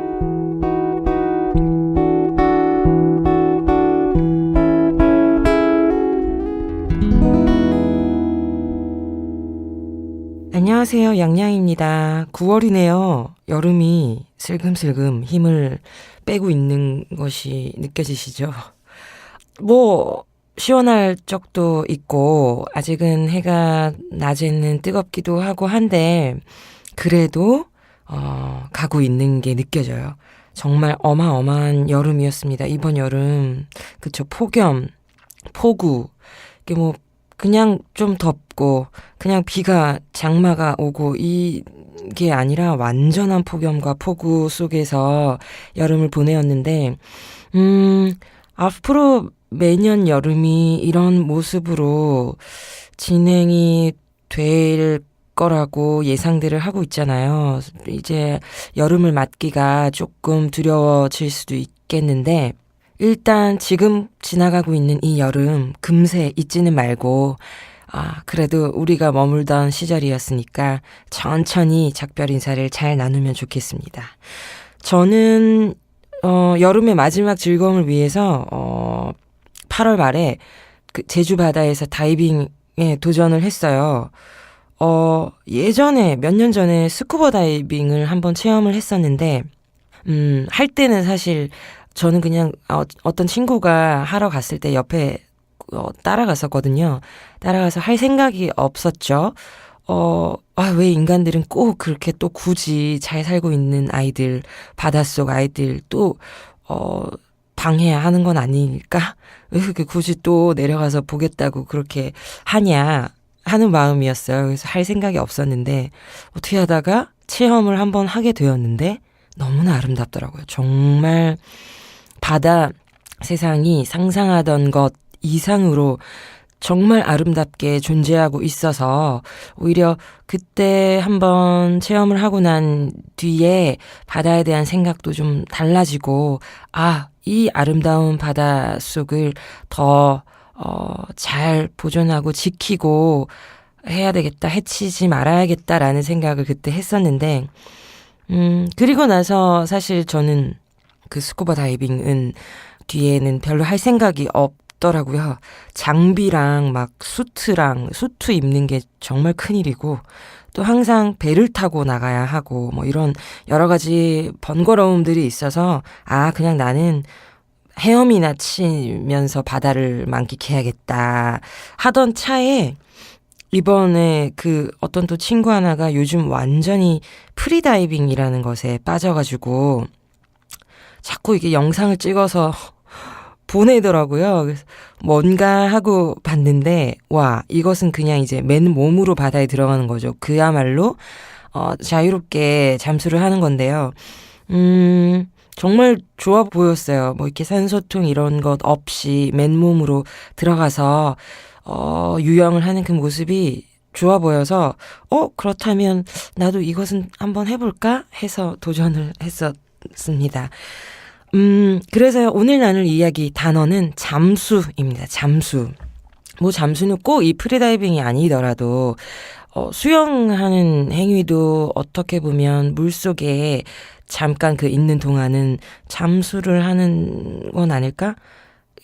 안녕하세요. 양양입니다. 9월이네요. 여름이 슬금슬금 힘을 빼고 있는 것이 느껴지시죠? 뭐 시원할 적도 있고 아직은 해가 낮에는 뜨겁기도 하고 한데 그래도 가고 있는 게 느껴져요. 정말 어마어마한 여름이었습니다. 이번 여름 그쵸, 폭염, 폭우, 이게 뭐 그냥 좀 덥고 그냥 비가 장마가 오고 이게 아니라 완전한 폭염과 폭우 속에서 여름을 보내었는데 앞으로 매년 여름이 이런 모습으로 진행이 될 거라고 예상들을 하고 있잖아요. 이제 여름을 맞기가 조금 두려워질 수도 있겠는데 일단 지금 지나가고 있는 이 여름 금세 잊지는 말고 그래도 우리가 머물던 시절이었으니까 천천히 작별 인사를 잘 나누면 좋겠습니다. 저는 여름의 마지막 즐거움을 위해서 8월 말에 그 제주 바다에서 다이빙에 도전을 했어요. 예전에 몇 년 전에 스쿠버 다이빙을 한번 체험을 했었는데 할 때는 사실 저는 그냥 어떤 친구가 하러 갔을 때 옆에 따라갔었거든요. 따라가서 할 생각이 없었죠. 왜 인간들은 꼭 그렇게 또 굳이 잘 살고 있는 아이들, 바닷속 아이들 또 방해해야 하는 건 아닐까? 왜 그렇게 굳이 또 내려가서 보겠다고 그렇게 하냐 하는 마음이었어요. 그래서 할 생각이 없었는데 어떻게 하다가 체험을 한번 하게 되었는데 너무나 아름답더라고요. 정말 바다 세상이 상상하던 것 이상으로 정말 아름답게 존재하고 있어서 오히려 그때 한번 체험을 하고 난 뒤에 바다에 대한 생각도 좀 달라지고 이 아름다운 바다 속을 더 잘 보존하고 지키고 해야 되겠다, 해치지 말아야겠다라는 생각을 그때 했었는데 그리고 나서 사실 저는 그 스쿠버 다이빙은 뒤에는 별로 할 생각이 없더라고요. 장비랑 막 수트 입는 게 정말 큰일이고 또 항상 배를 타고 나가야 하고 뭐 이런 여러 가지 번거로움들이 있어서 그냥 나는 헤엄이나 치면서 바다를 만끽해야겠다 하던 차에 이번에 그 어떤 또 친구 하나가 요즘 완전히 프리다이빙이라는 것에 빠져가지고 자꾸 이게 영상을 찍어서 보내더라고요. 그래서 뭔가 하고 봤는데 이것은 그냥 이제 맨몸으로 바다에 들어가는 거죠. 그야말로 자유롭게 잠수를 하는 건데요. 정말 좋아 보였어요. 뭐 이렇게 산소통 이런 것 없이 맨몸으로 들어가서 유영을 하는 그 모습이 좋아 보여서 그렇다면 나도 이것은 한번 해볼까 해서 도전을 했었습니다. 그래서요, 오늘 나눌 이야기 단어는 잠수입니다. 잠수. 뭐 잠수는 꼭 이 프리다이빙이 아니더라도 수영하는 행위도 어떻게 보면 물속에 잠깐 있는 동안은 잠수를 하는 건 아닐까?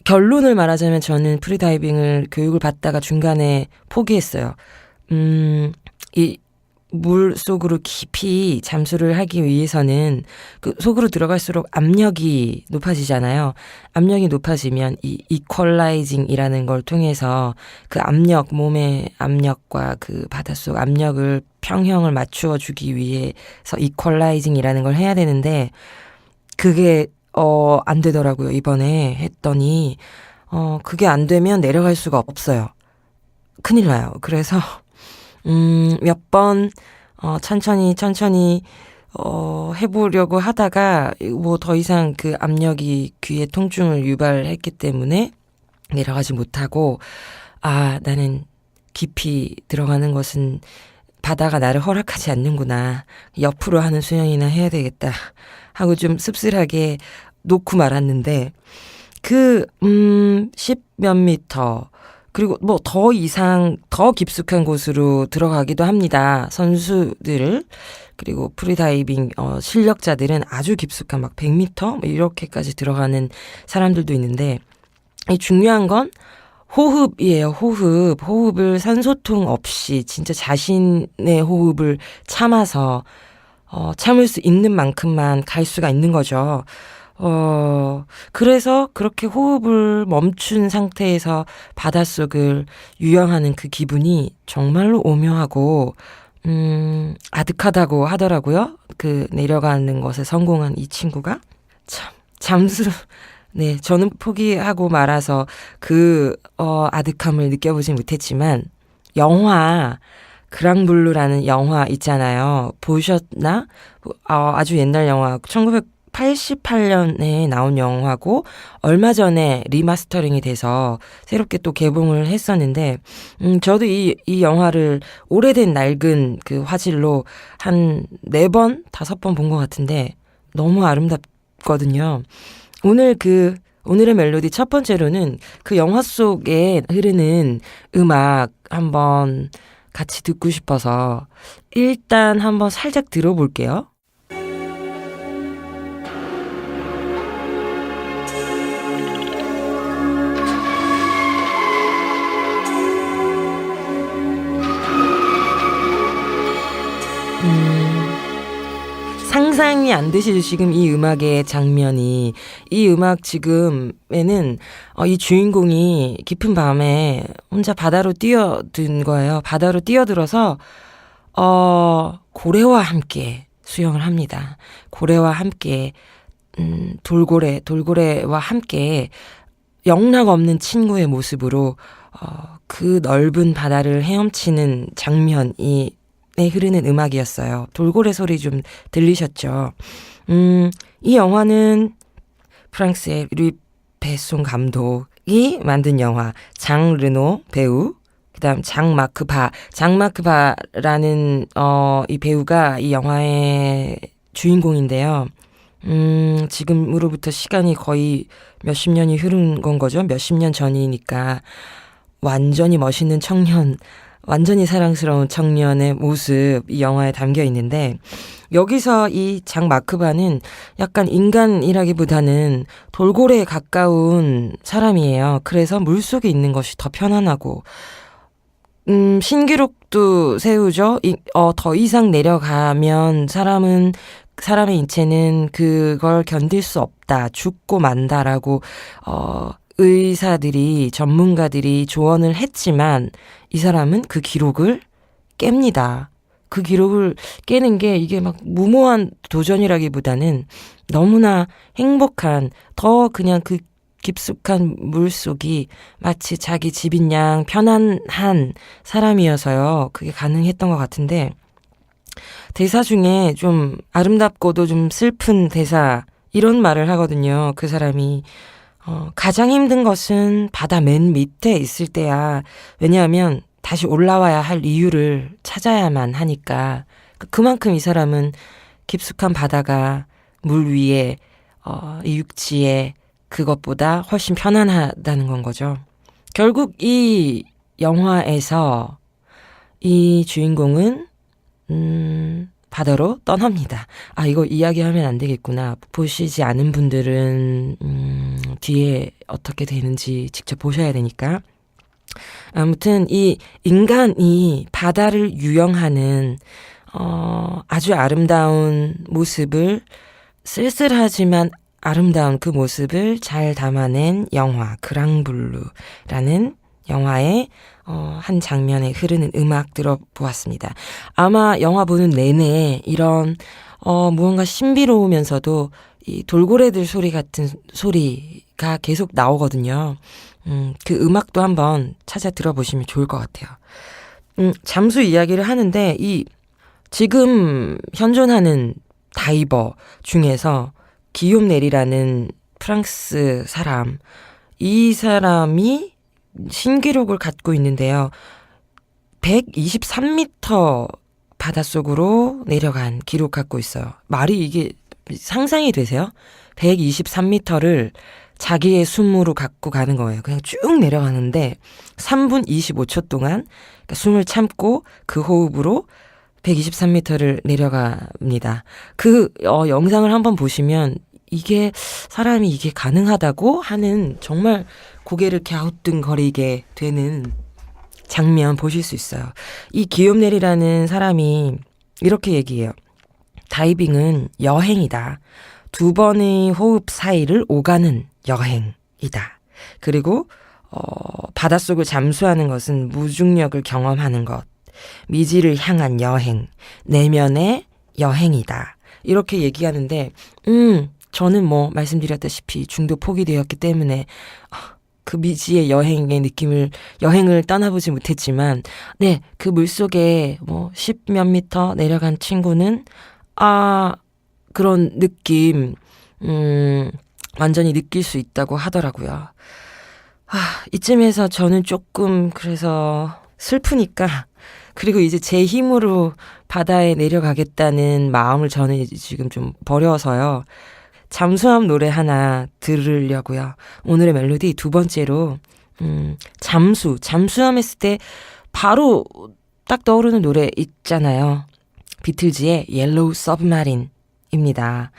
결론을 말하자면 저는 프리다이빙을 교육을 받다가 중간에 포기했어요. 이 물 속으로 깊이 잠수를 하기 위해서는 그 속으로 들어갈수록 압력이 높아지잖아요. 압력이 높아지면 이 이퀄라이징이라는 걸 통해서 그 압력, 몸의 압력과 그 바닷속 압력을 평형을 맞추어 주기 위해서 이퀄라이징이라는 걸 해야 되는데 그게 안 되더라고요. 이번에 했더니 그게 안 되면 내려갈 수가 없어요. 큰일 나요. 그래서 몇 번 천천히 해보려고 하다가 뭐 더 이상 그 압력이 귀에 통증을 유발했기 때문에 내려가지 못하고 나는 깊이 들어가는 것은 바다가 나를 허락하지 않는구나. 옆으로 하는 수영이나 해야 되겠다 하고 좀 씁쓸하게 놓고 말았는데 그 10몇 미터 그리고 뭐 더 이상 더 깊숙한 곳으로 들어가기도 합니다. 선수들 그리고 프리다이빙 실력자들은 아주 깊숙한 막 100m 뭐 이렇게까지 들어가는 사람들도 있는데 이 중요한 건 호흡이에요. 호흡을 산소통 없이 진짜 자신의 호흡을 참아서 참을 수 있는 만큼만 갈 수가 있는 거죠. 그래서 그렇게 호흡을 멈춘 상태에서 바닷속을 유영하는 그 기분이 정말로 오묘하고, 아득하다고 하더라고요. 그 내려가는 것에 성공한 이 친구가. 네, 저는 포기하고 말아서 그, 아득함을 느껴보진 못했지만, 영화, 그랑블루라는 영화 있잖아요. 보셨나? 아주 옛날 영화, 1988년에 나온 영화고, 얼마 전에 리마스터링이 돼서 새롭게 또 개봉을 했었는데, 저도 이 영화를 오래된 낡은 그 화질로 한 4번, 5번 본 것 같은데, 너무 아름답거든요. 오늘의 멜로디 첫 번째로는 그 영화 속에 흐르는 음악 한번 같이 듣고 싶어서 일단 한번 살짝 들어볼게요. 상상이 안 되시죠? 지금 이 음악의 장면이. 이 음악 지금에는 이 주인공이 깊은 밤에 혼자 바다로 뛰어든 거예요. 바다로 뛰어들어서 고래와 함께 수영을 합니다. 고래와 함께 돌고래와 함께 영락 없는 친구의 모습으로 그 넓은 바다를 헤엄치는 장면이 흐르는 음악이었어요. 돌고래 소리 좀 들리셨죠? 이 영화는 프랑스의 르이 베송 감독이 만든 영화, 장 르노 배우, 그다음 장마크 바라는 이 배우가 이 영화의 주인공인데요. 지금으로부터 시간이 거의 몇십 년이 흐른 건 거죠. 몇십 년 전이니까 완전히 멋있는 청년, 완전히 사랑스러운 청년의 모습 이 영화에 담겨 있는데, 여기서 이 장 마크바는 약간 인간이라기보다는 돌고래에 가까운 사람이에요. 그래서 물속에 있는 것이 더 편안하고 신기록도 세우죠. 더 이상 내려가면 사람의 인체는 그걸 견딜 수 없다, 죽고 만다라고 의사들이, 전문가들이 조언을 했지만 이 사람은 그 기록을 깹니다. 그 기록을 깨는 게 이게 막 무모한 도전이라기보다는 너무나 행복한, 더 그냥 그 깊숙한 물속이 마치 자기 집인 양 편안한 사람이어서요. 그게 가능했던 것 같은데, 대사 중에 좀 아름답고도 좀 슬픈 대사, 이런 말을 하거든요. 그 사람이 가장 힘든 것은 바다 맨 밑에 있을 때야. 왜냐하면 다시 올라와야 할 이유를 찾아야만 하니까. 그만큼 이 사람은 깊숙한 바다가 물 위에 이 육지에 그것보다 훨씬 편안하다는 건 거죠. 결국 이 영화에서 이 주인공은 바다로 떠납니다. 이거 이야기하면 안 되겠구나. 보시지 않은 분들은 뒤에 어떻게 되는지 직접 보셔야 되니까. 아무튼 이 인간이 바다를 유영하는 아주 아름다운 모습을, 쓸쓸하지만 아름다운 그 모습을 잘 담아낸 영화 그랑블루라는 영화의 한 장면에 흐르는 음악 들어보았습니다. 아마 영화 보는 내내 이런 무언가 신비로우면서도 이 돌고래들 소리 같은 소리가 계속 나오거든요. 그 음악도 한번 찾아 들어보시면 좋을 것 같아요. 잠수 이야기를 하는데, 이 지금 현존하는 다이버 중에서 기욤 내리라는 프랑스 사람, 이 사람이 신기록을 갖고 있는데요. 123m 바닷속으로 내려간 기록 갖고 있어요. 말이 이게 상상이 되세요? 123m를 자기의 숨으로 갖고 가는 거예요. 그냥 쭉 내려가는데 3분 25초 동안 숨을 참고 그 호흡으로 123m를 내려갑니다. 그 영상을 한번 보시면 이게 사람이 이게 가능하다고 하는, 정말 고개를 갸우뚱거리게 되는 장면 보실 수 있어요. 이 기욤 내리라는 사람이 이렇게 얘기해요. 다이빙은 여행이다. 두 번의 호흡 사이를 오가는 여행이다. 그리고 바닷속을 잠수하는 것은 무중력을 경험하는 것, 미지를 향한 여행, 내면의 여행이다. 이렇게 얘기하는데 저는 뭐 말씀드렸다시피 중도 포기되었기 때문에 그 미지의 여행을 떠나보지 못했지만, 네, 그 물속에 뭐 10몇 미터 내려간 친구는 그런 느낌 완전히 느낄 수 있다고 하더라고요. 이쯤에서 저는 조금 그래서 슬프니까, 그리고 이제 제 힘으로 바다에 내려가겠다는 마음을 저는 이제 지금 좀 버려서요. 잠수함 노래 하나 들으려고요. 오늘의 멜로디 두 번째로 잠수함 했을 때 바로 딱 떠오르는 노래 있잖아요. 비틀즈의 옐로우 서브마린입니다.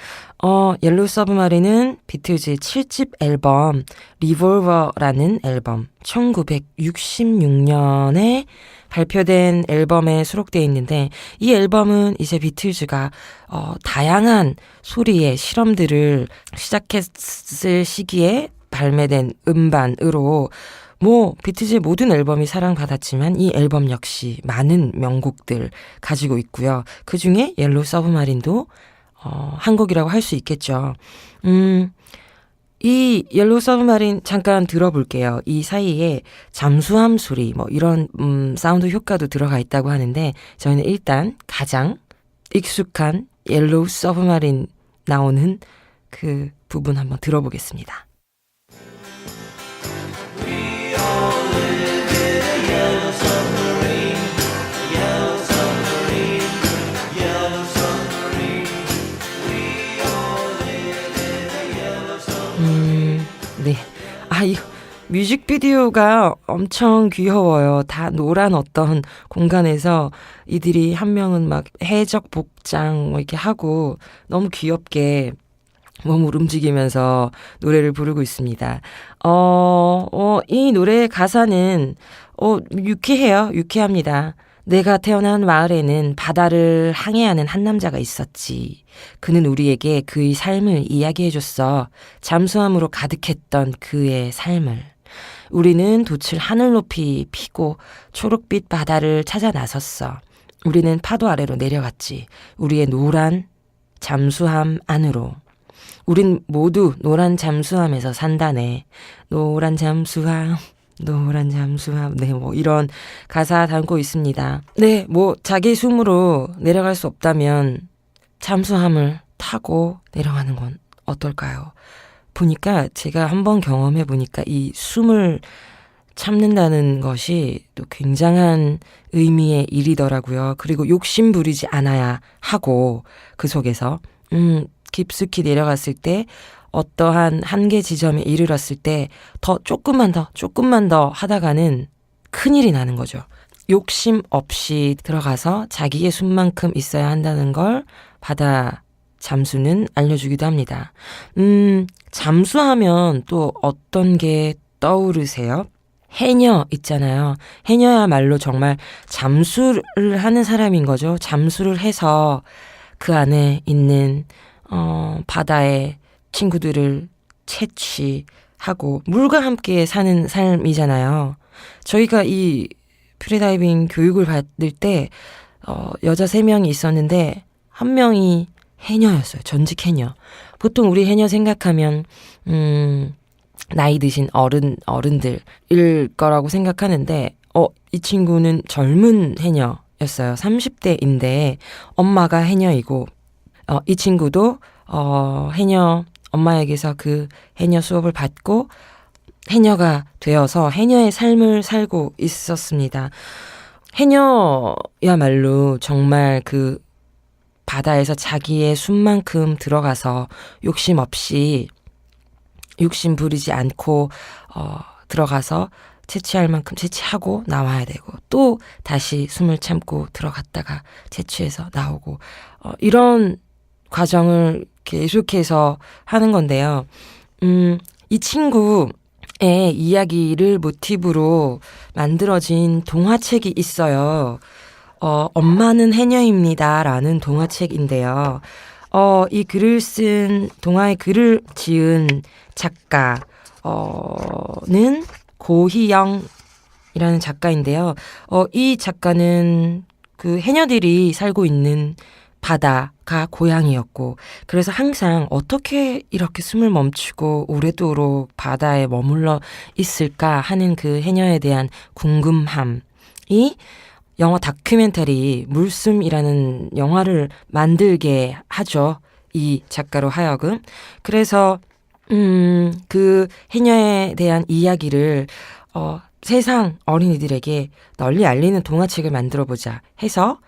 옐로우 서브마린은 비틀즈의 7집 앨범 리볼버라는 앨범 1966년에 발표된 앨범에 수록되어 있는데, 이 앨범은 이제 비틀즈가 다양한 소리의 실험들을 시작했을 시기에 발매된 음반으로, 뭐 비틀즈의 모든 앨범이 사랑받았지만 이 앨범 역시 많은 명곡들 가지고 있고요. 그중에 옐로우 서브마린도 한 곡이라고 할 수 있겠죠. 이 옐로우 서브마린 잠깐 들어볼게요. 이 사이에 잠수함 소리 뭐 이런 사운드 효과도 들어가 있다고 하는데, 저희는 일단 가장 익숙한 옐로우 서브마린 나오는 그 부분 한번 들어보겠습니다. 네. 이 뮤직비디오가 엄청 귀여워요. 다 노란 어떤 공간에서 이들이 한 명은 막 해적 복장 뭐 이렇게 하고 너무 귀엽게 몸을 움직이면서 노래를 부르고 있습니다. 이 노래의 가사는 유쾌해요. 유쾌합니다. 내가 태어난 마을에는 바다를 항해하는 한 남자가 있었지. 그는 우리에게 그의 삶을 이야기해줬어. 잠수함으로 가득했던 그의 삶을. 우리는 돛을 하늘 높이 피고 초록빛 바다를 찾아 나섰어. 우리는 파도 아래로 내려갔지. 우리의 노란 잠수함 안으로. 우린 모두 노란 잠수함에서 산다네. 노란 잠수함. 네, 뭐 이런 가사 담고 있습니다. 네, 뭐 자기 숨으로 내려갈 수 없다면 잠수함을 타고 내려가는 건 어떨까요? 보니까 제가 한번 경험해 보니까 이 숨을 참는다는 것이 또 굉장한 의미의 일이더라고요. 그리고 욕심 부리지 않아야 하고, 그 속에서 깊숙이 내려갔을 때 어떠한 한계 지점에 이르렀을 때 더 조금만 더 하다가는 큰일이 나는 거죠. 욕심 없이 들어가서 자기의 숨만큼 있어야 한다는 걸 바다 잠수는 알려주기도 합니다. 잠수하면 또 어떤 게 떠오르세요? 해녀 있잖아요. 해녀야말로 정말 잠수를 하는 사람인 거죠. 잠수를 해서 그 안에 있는 바다의 친구들을 채취하고 물과 함께 사는 삶이잖아요. 저희가 이 프리다이빙 교육을 받을 때 여자 3명이 있었는데 한 명이 해녀였어요. 전직 해녀. 보통 우리 해녀 생각하면 나이 드신 어른들일 거라고 생각하는데 이 친구는 젊은 해녀였어요. 30대인데 엄마가 해녀이고 이 친구도 해녀 엄마에게서 그 해녀 수업을 받고 해녀가 되어서 해녀의 삶을 살고 있었습니다. 해녀야말로 정말 그 바다에서 자기의 숨만큼 들어가서 욕심 없이 욕심 부리지 않고 들어가서 채취할 만큼 채취하고 나와야 되고, 또 다시 숨을 참고 들어갔다가 채취해서 나오고, 이런 과정을 계속해서 하는 건데요. 이 친구의 이야기를 모티브로 만들어진 동화책이 있어요. 엄마는 해녀입니다 라는 동화책인데요. 이 글을 쓴, 동화의 글을 지은 작가는 고희영이라는 작가인데요. 이 작가는 그 해녀들이 살고 있는 바다가 고향이었고, 그래서 항상 어떻게 이렇게 숨을 멈추고 오래도록 바다에 머물러 있을까 하는 그 해녀에 대한 궁금함이 영화 다큐멘터리 물숨이라는 영화를 만들게 하죠. 이 작가로 하여금. 그래서 그 해녀에 대한 이야기를 세상 어린이들에게 널리 알리는 동화책을 만들어보자 해서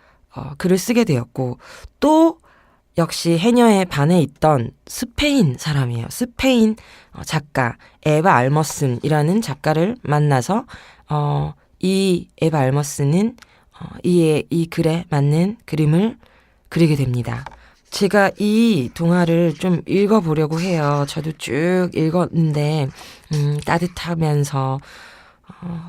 글을 쓰게 되었고, 또 역시 해녀에 반해 있던 스페인 사람이에요. 스페인 작가 에바 알머슨이라는 작가를 만나서 이 에바 알머슨은 이 글에 맞는 그림을 그리게 됩니다. 제가 이 동화를 좀 읽어보려고 해요. 저도 쭉 읽었는데 따뜻하면서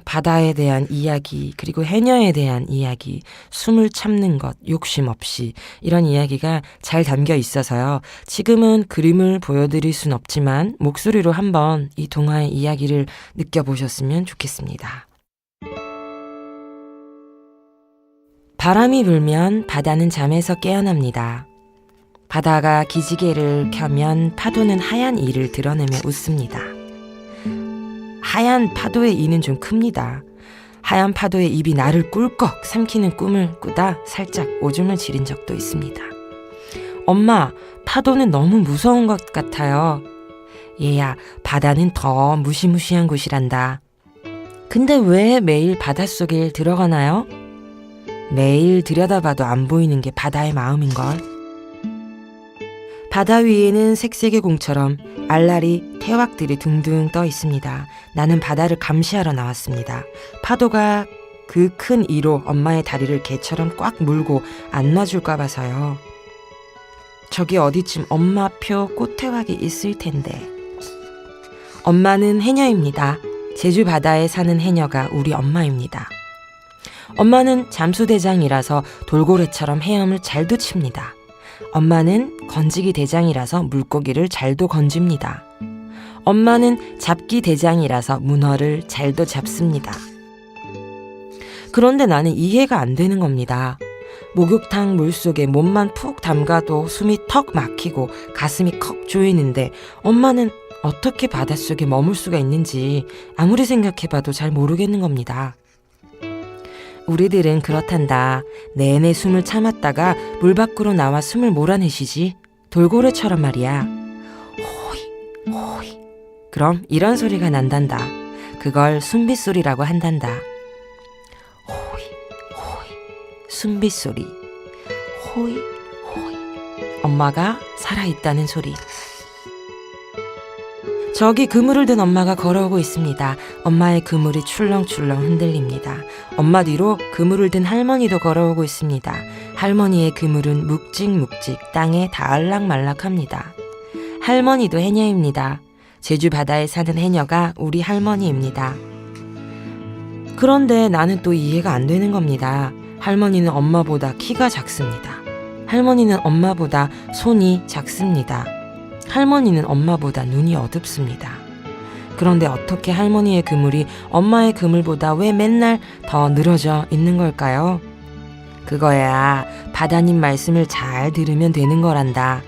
바다에 대한 이야기, 그리고 해녀에 대한 이야기, 숨을 참는 것, 욕심 없이 이런 이야기가 잘 담겨 있어서요. 지금은 그림을 보여드릴 순 없지만 목소리로 한번 이 동화의 이야기를 느껴보셨으면 좋겠습니다. 바람이 불면 바다는 잠에서 깨어납니다. 바다가 기지개를 켜면 파도는 하얀 이를 드러내며 웃습니다. 하얀 파도의 이는 좀 큽니다. 하얀 파도의 입이 나를 꿀꺽 삼키는 꿈을 꾸다 살짝 오줌을 지린 적도 있습니다. 엄마, 파도는 너무 무서운 것 같아요. 얘야, 바다는 더 무시무시한 곳이란다. 근데 왜 매일 바닷속에 들어가나요? 매일 들여다봐도 안 보이는 게 바다의 마음인걸. 바다 위에는 색색의 공처럼 알라리, 태왁들이 둥둥 떠 있습니다. 나는 바다를 감시하러 나왔습니다. 파도가 그 큰 이로 엄마의 다리를 개처럼 꽉 물고 안 놔줄까 봐서요. 저기 어디쯤 엄마표 꽃태왁이 있을 텐데. 엄마는 해녀입니다. 제주 바다에 사는 해녀가 우리 엄마입니다. 엄마는 잠수대장이라서 돌고래처럼 헤엄을 잘도 칩니다. 엄마는 건지기 대장이라서 물고기를 잘도 건집니다. 엄마는 잡기 대장이라서 문어를 잘도 잡습니다. 그런데 나는 이해가 안 되는 겁니다. 목욕탕 물속에 몸만 푹 담가도 숨이 턱 막히고 가슴이 컥 조이는데 엄마는 어떻게 바닷속에 머물 수가 있는지 아무리 생각해봐도 잘 모르겠는 겁니다. 우리들은 그렇단다. 내내 숨을 참았다가 물 밖으로 나와 숨을 몰아내시지. 돌고래처럼 말이야. 호이 호이. 그럼 이런 소리가 난단다. 그걸 숨빗소리라고 한단다. 호이 호이. 숨빗소리. 호이 호이. 엄마가 살아있다는 소리. 저기 그물을 든 엄마가 걸어오고 있습니다. 엄마의 그물이 출렁출렁 흔들립니다. 엄마 뒤로 그물을 든 할머니도 걸어오고 있습니다. 할머니의 그물은 묵직묵직 땅에 닿을락말락합니다. 할머니도 해녀입니다. 제주 바다에 사는 해녀가 우리 할머니입니다. 그런데 나는 또 이해가 안 되는 겁니다. 할머니는 엄마보다 키가 작습니다. 할머니는 엄마보다 손이 작습니다. 할머니는 엄마보다 눈이 어둡습니다. 그런데 어떻게 할머니의 그물이 엄마의 그물보다 왜 맨날 더 늘어져 있는 걸까요? 그거야 바다님 말씀을 잘 들으면 되는 거란다.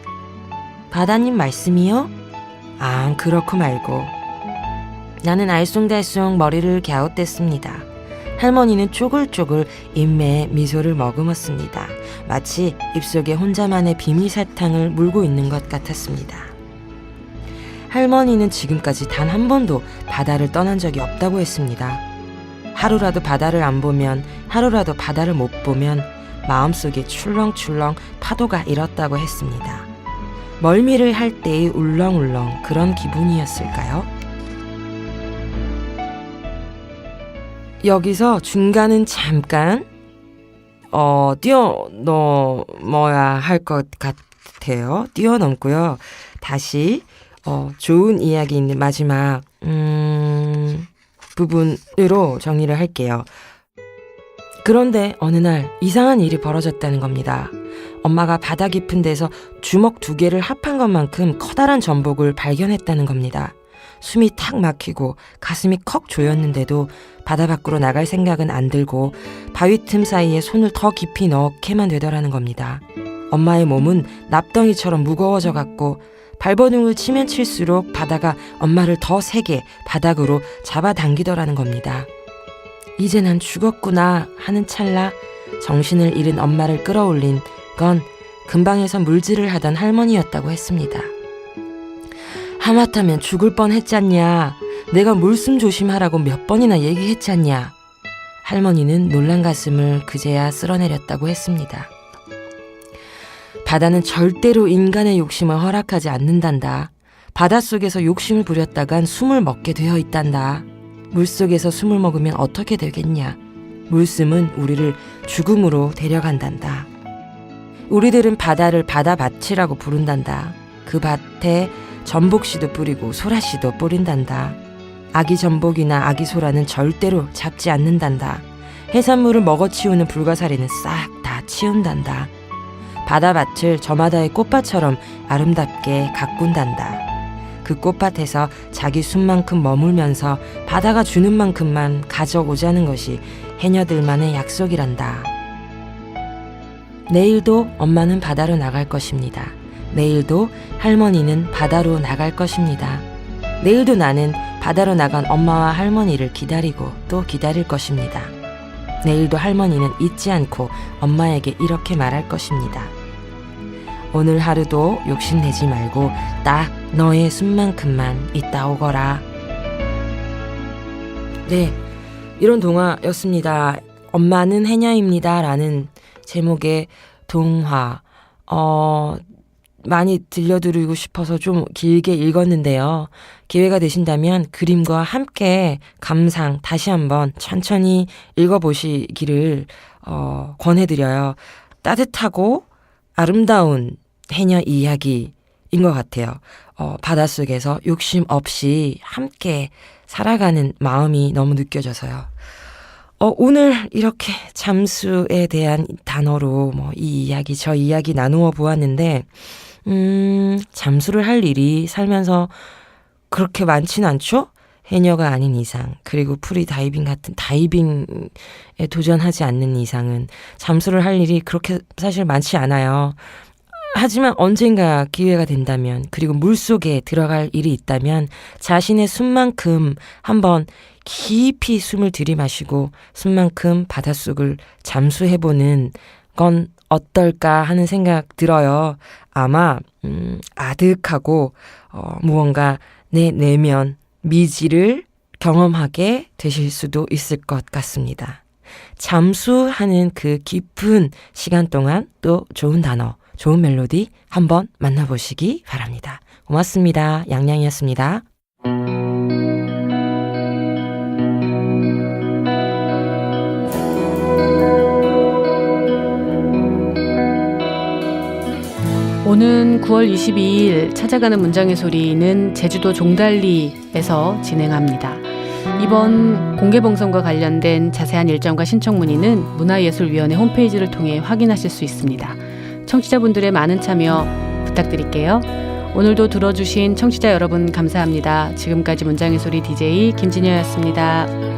바다님 말씀이요? 아, 그렇고 말고. 나는 알쏭달쏭 머리를 갸웃댔습니다. 할머니는 쪼글쪼글 입매에 미소를 머금었습니다. 마치 입속에 혼자만의 비밀 사탕을 물고 있는 것 같았습니다. 할머니는 지금까지 단 한 번도 바다를 떠난 적이 없다고 했습니다. 하루라도 바다를 안 보면, 하루라도 바다를 못 보면 마음속에 출렁출렁 파도가 일었다고 했습니다. 멀미를 할 때의 울렁울렁 그런 기분이었을까요? 여기서 중간은 잠깐 뛰어넘어야 할 것 같아요. 뛰어넘고요. 다시 좋은 이야기 있는 마지막 부분으로 정리를 할게요. 그런데 어느 날 이상한 일이 벌어졌다는 겁니다. 엄마가 바다 깊은 데서 주먹 2개를 합한 것만큼 커다란 전복을 발견했다는 겁니다. 숨이 탁 막히고 가슴이 컥 조였는데도 바다 밖으로 나갈 생각은 안 들고 바위 틈 사이에 손을 더 깊이 넣게만 되더라는 겁니다. 엄마의 몸은 납덩이처럼 무거워져 갔고 발버둥을 치면 칠수록 바다가 엄마를 더 세게 바닥으로 잡아당기더라는 겁니다. 이제 난 죽었구나 하는 찰나 정신을 잃은 엄마를 끌어올린 건 근방에서 물질을 하던 할머니였다고 했습니다. 하마터면 죽을 뻔했잖냐. 내가 물숨 조심하라고 몇 번이나 얘기했잖냐. 할머니는 놀란 가슴을 그제야 쓸어내렸다고 했습니다. 바다는 절대로 인간의 욕심을 허락하지 않는단다. 바닷속에서 욕심을 부렸다간 숨을 먹게 되어 있단다. 물속에서 숨을 먹으면 어떻게 되겠냐. 물숨은 우리를 죽음으로 데려간단다. 우리들은 바다를 바다밭이라고 부른단다. 그 밭에 전복씨도 뿌리고 소라씨도 뿌린단다. 아기 전복이나 아기 소라는 절대로 잡지 않는단다. 해산물을 먹어치우는 불가사리는 싹 다 치운단다. 바다밭을 저마다의 꽃밭처럼 아름답게 가꾼단다. 그 꽃밭에서 자기 숨만큼 머물면서 바다가 주는 만큼만 가져오자는 것이 해녀들만의 약속이란다. 내일도 엄마는 바다로 나갈 것입니다. 내일도 할머니는 바다로 나갈 것입니다. 내일도 나는 바다로 나간 엄마와 할머니를 기다리고 또 기다릴 것입니다. 내일도 할머니는 잊지 않고 엄마에게 이렇게 말할 것입니다. 오늘 하루도 욕심내지 말고 딱 너의 숨만큼만 있다 오거라. 네, 이런 동화였습니다. 엄마는 해녀입니다 라는 제목의 동화. 많이 들려드리고 싶어서 좀 길게 읽었는데요. 기회가 되신다면 그림과 함께 감상 다시 한번 천천히 읽어보시기를 권해드려요. 따뜻하고 아름다운 해녀 이야기인 것 같아요. 바닷속에서 욕심 없이 함께 살아가는 마음이 너무 느껴져서요. 오늘 이렇게 잠수에 대한 단어로 이 이야기 저 이야기 나누어 보았는데 잠수를 할 일이 살면서 그렇게 많지는 않죠? 해녀가 아닌 이상, 그리고 프리 다이빙 같은 다이빙에 도전하지 않는 이상은 잠수를 할 일이 그렇게 사실 많지 않아요. 하지만 언젠가 기회가 된다면, 그리고 물속에 들어갈 일이 있다면 자신의 숨만큼 한번 깊이 숨을 들이마시고 숨만큼 바닷속을 잠수해보는 건 어떨까 하는 생각 들어요. 아마 아득하고 무언가 내 내면 미지를 경험하게 되실 수도 있을 것 같습니다. 잠수하는 그 깊은 시간 동안 또 좋은 단어, 좋은 멜로디 한번 만나보시기 바랍니다. 고맙습니다. 양양이었습니다. 오는 9월 22일 찾아가는 문장의 소리는 제주도 종달리에서 진행합니다. 이번 공개봉송과 관련된 자세한 일정과 신청 문의는 문화예술위원회 홈페이지를 통해 확인하실 수 있습니다. 청취자분들의 많은 참여 부탁드릴게요. 오늘도 들어주신 청취자 여러분 감사합니다. 지금까지 문장의 소리 DJ 김진여였습니다.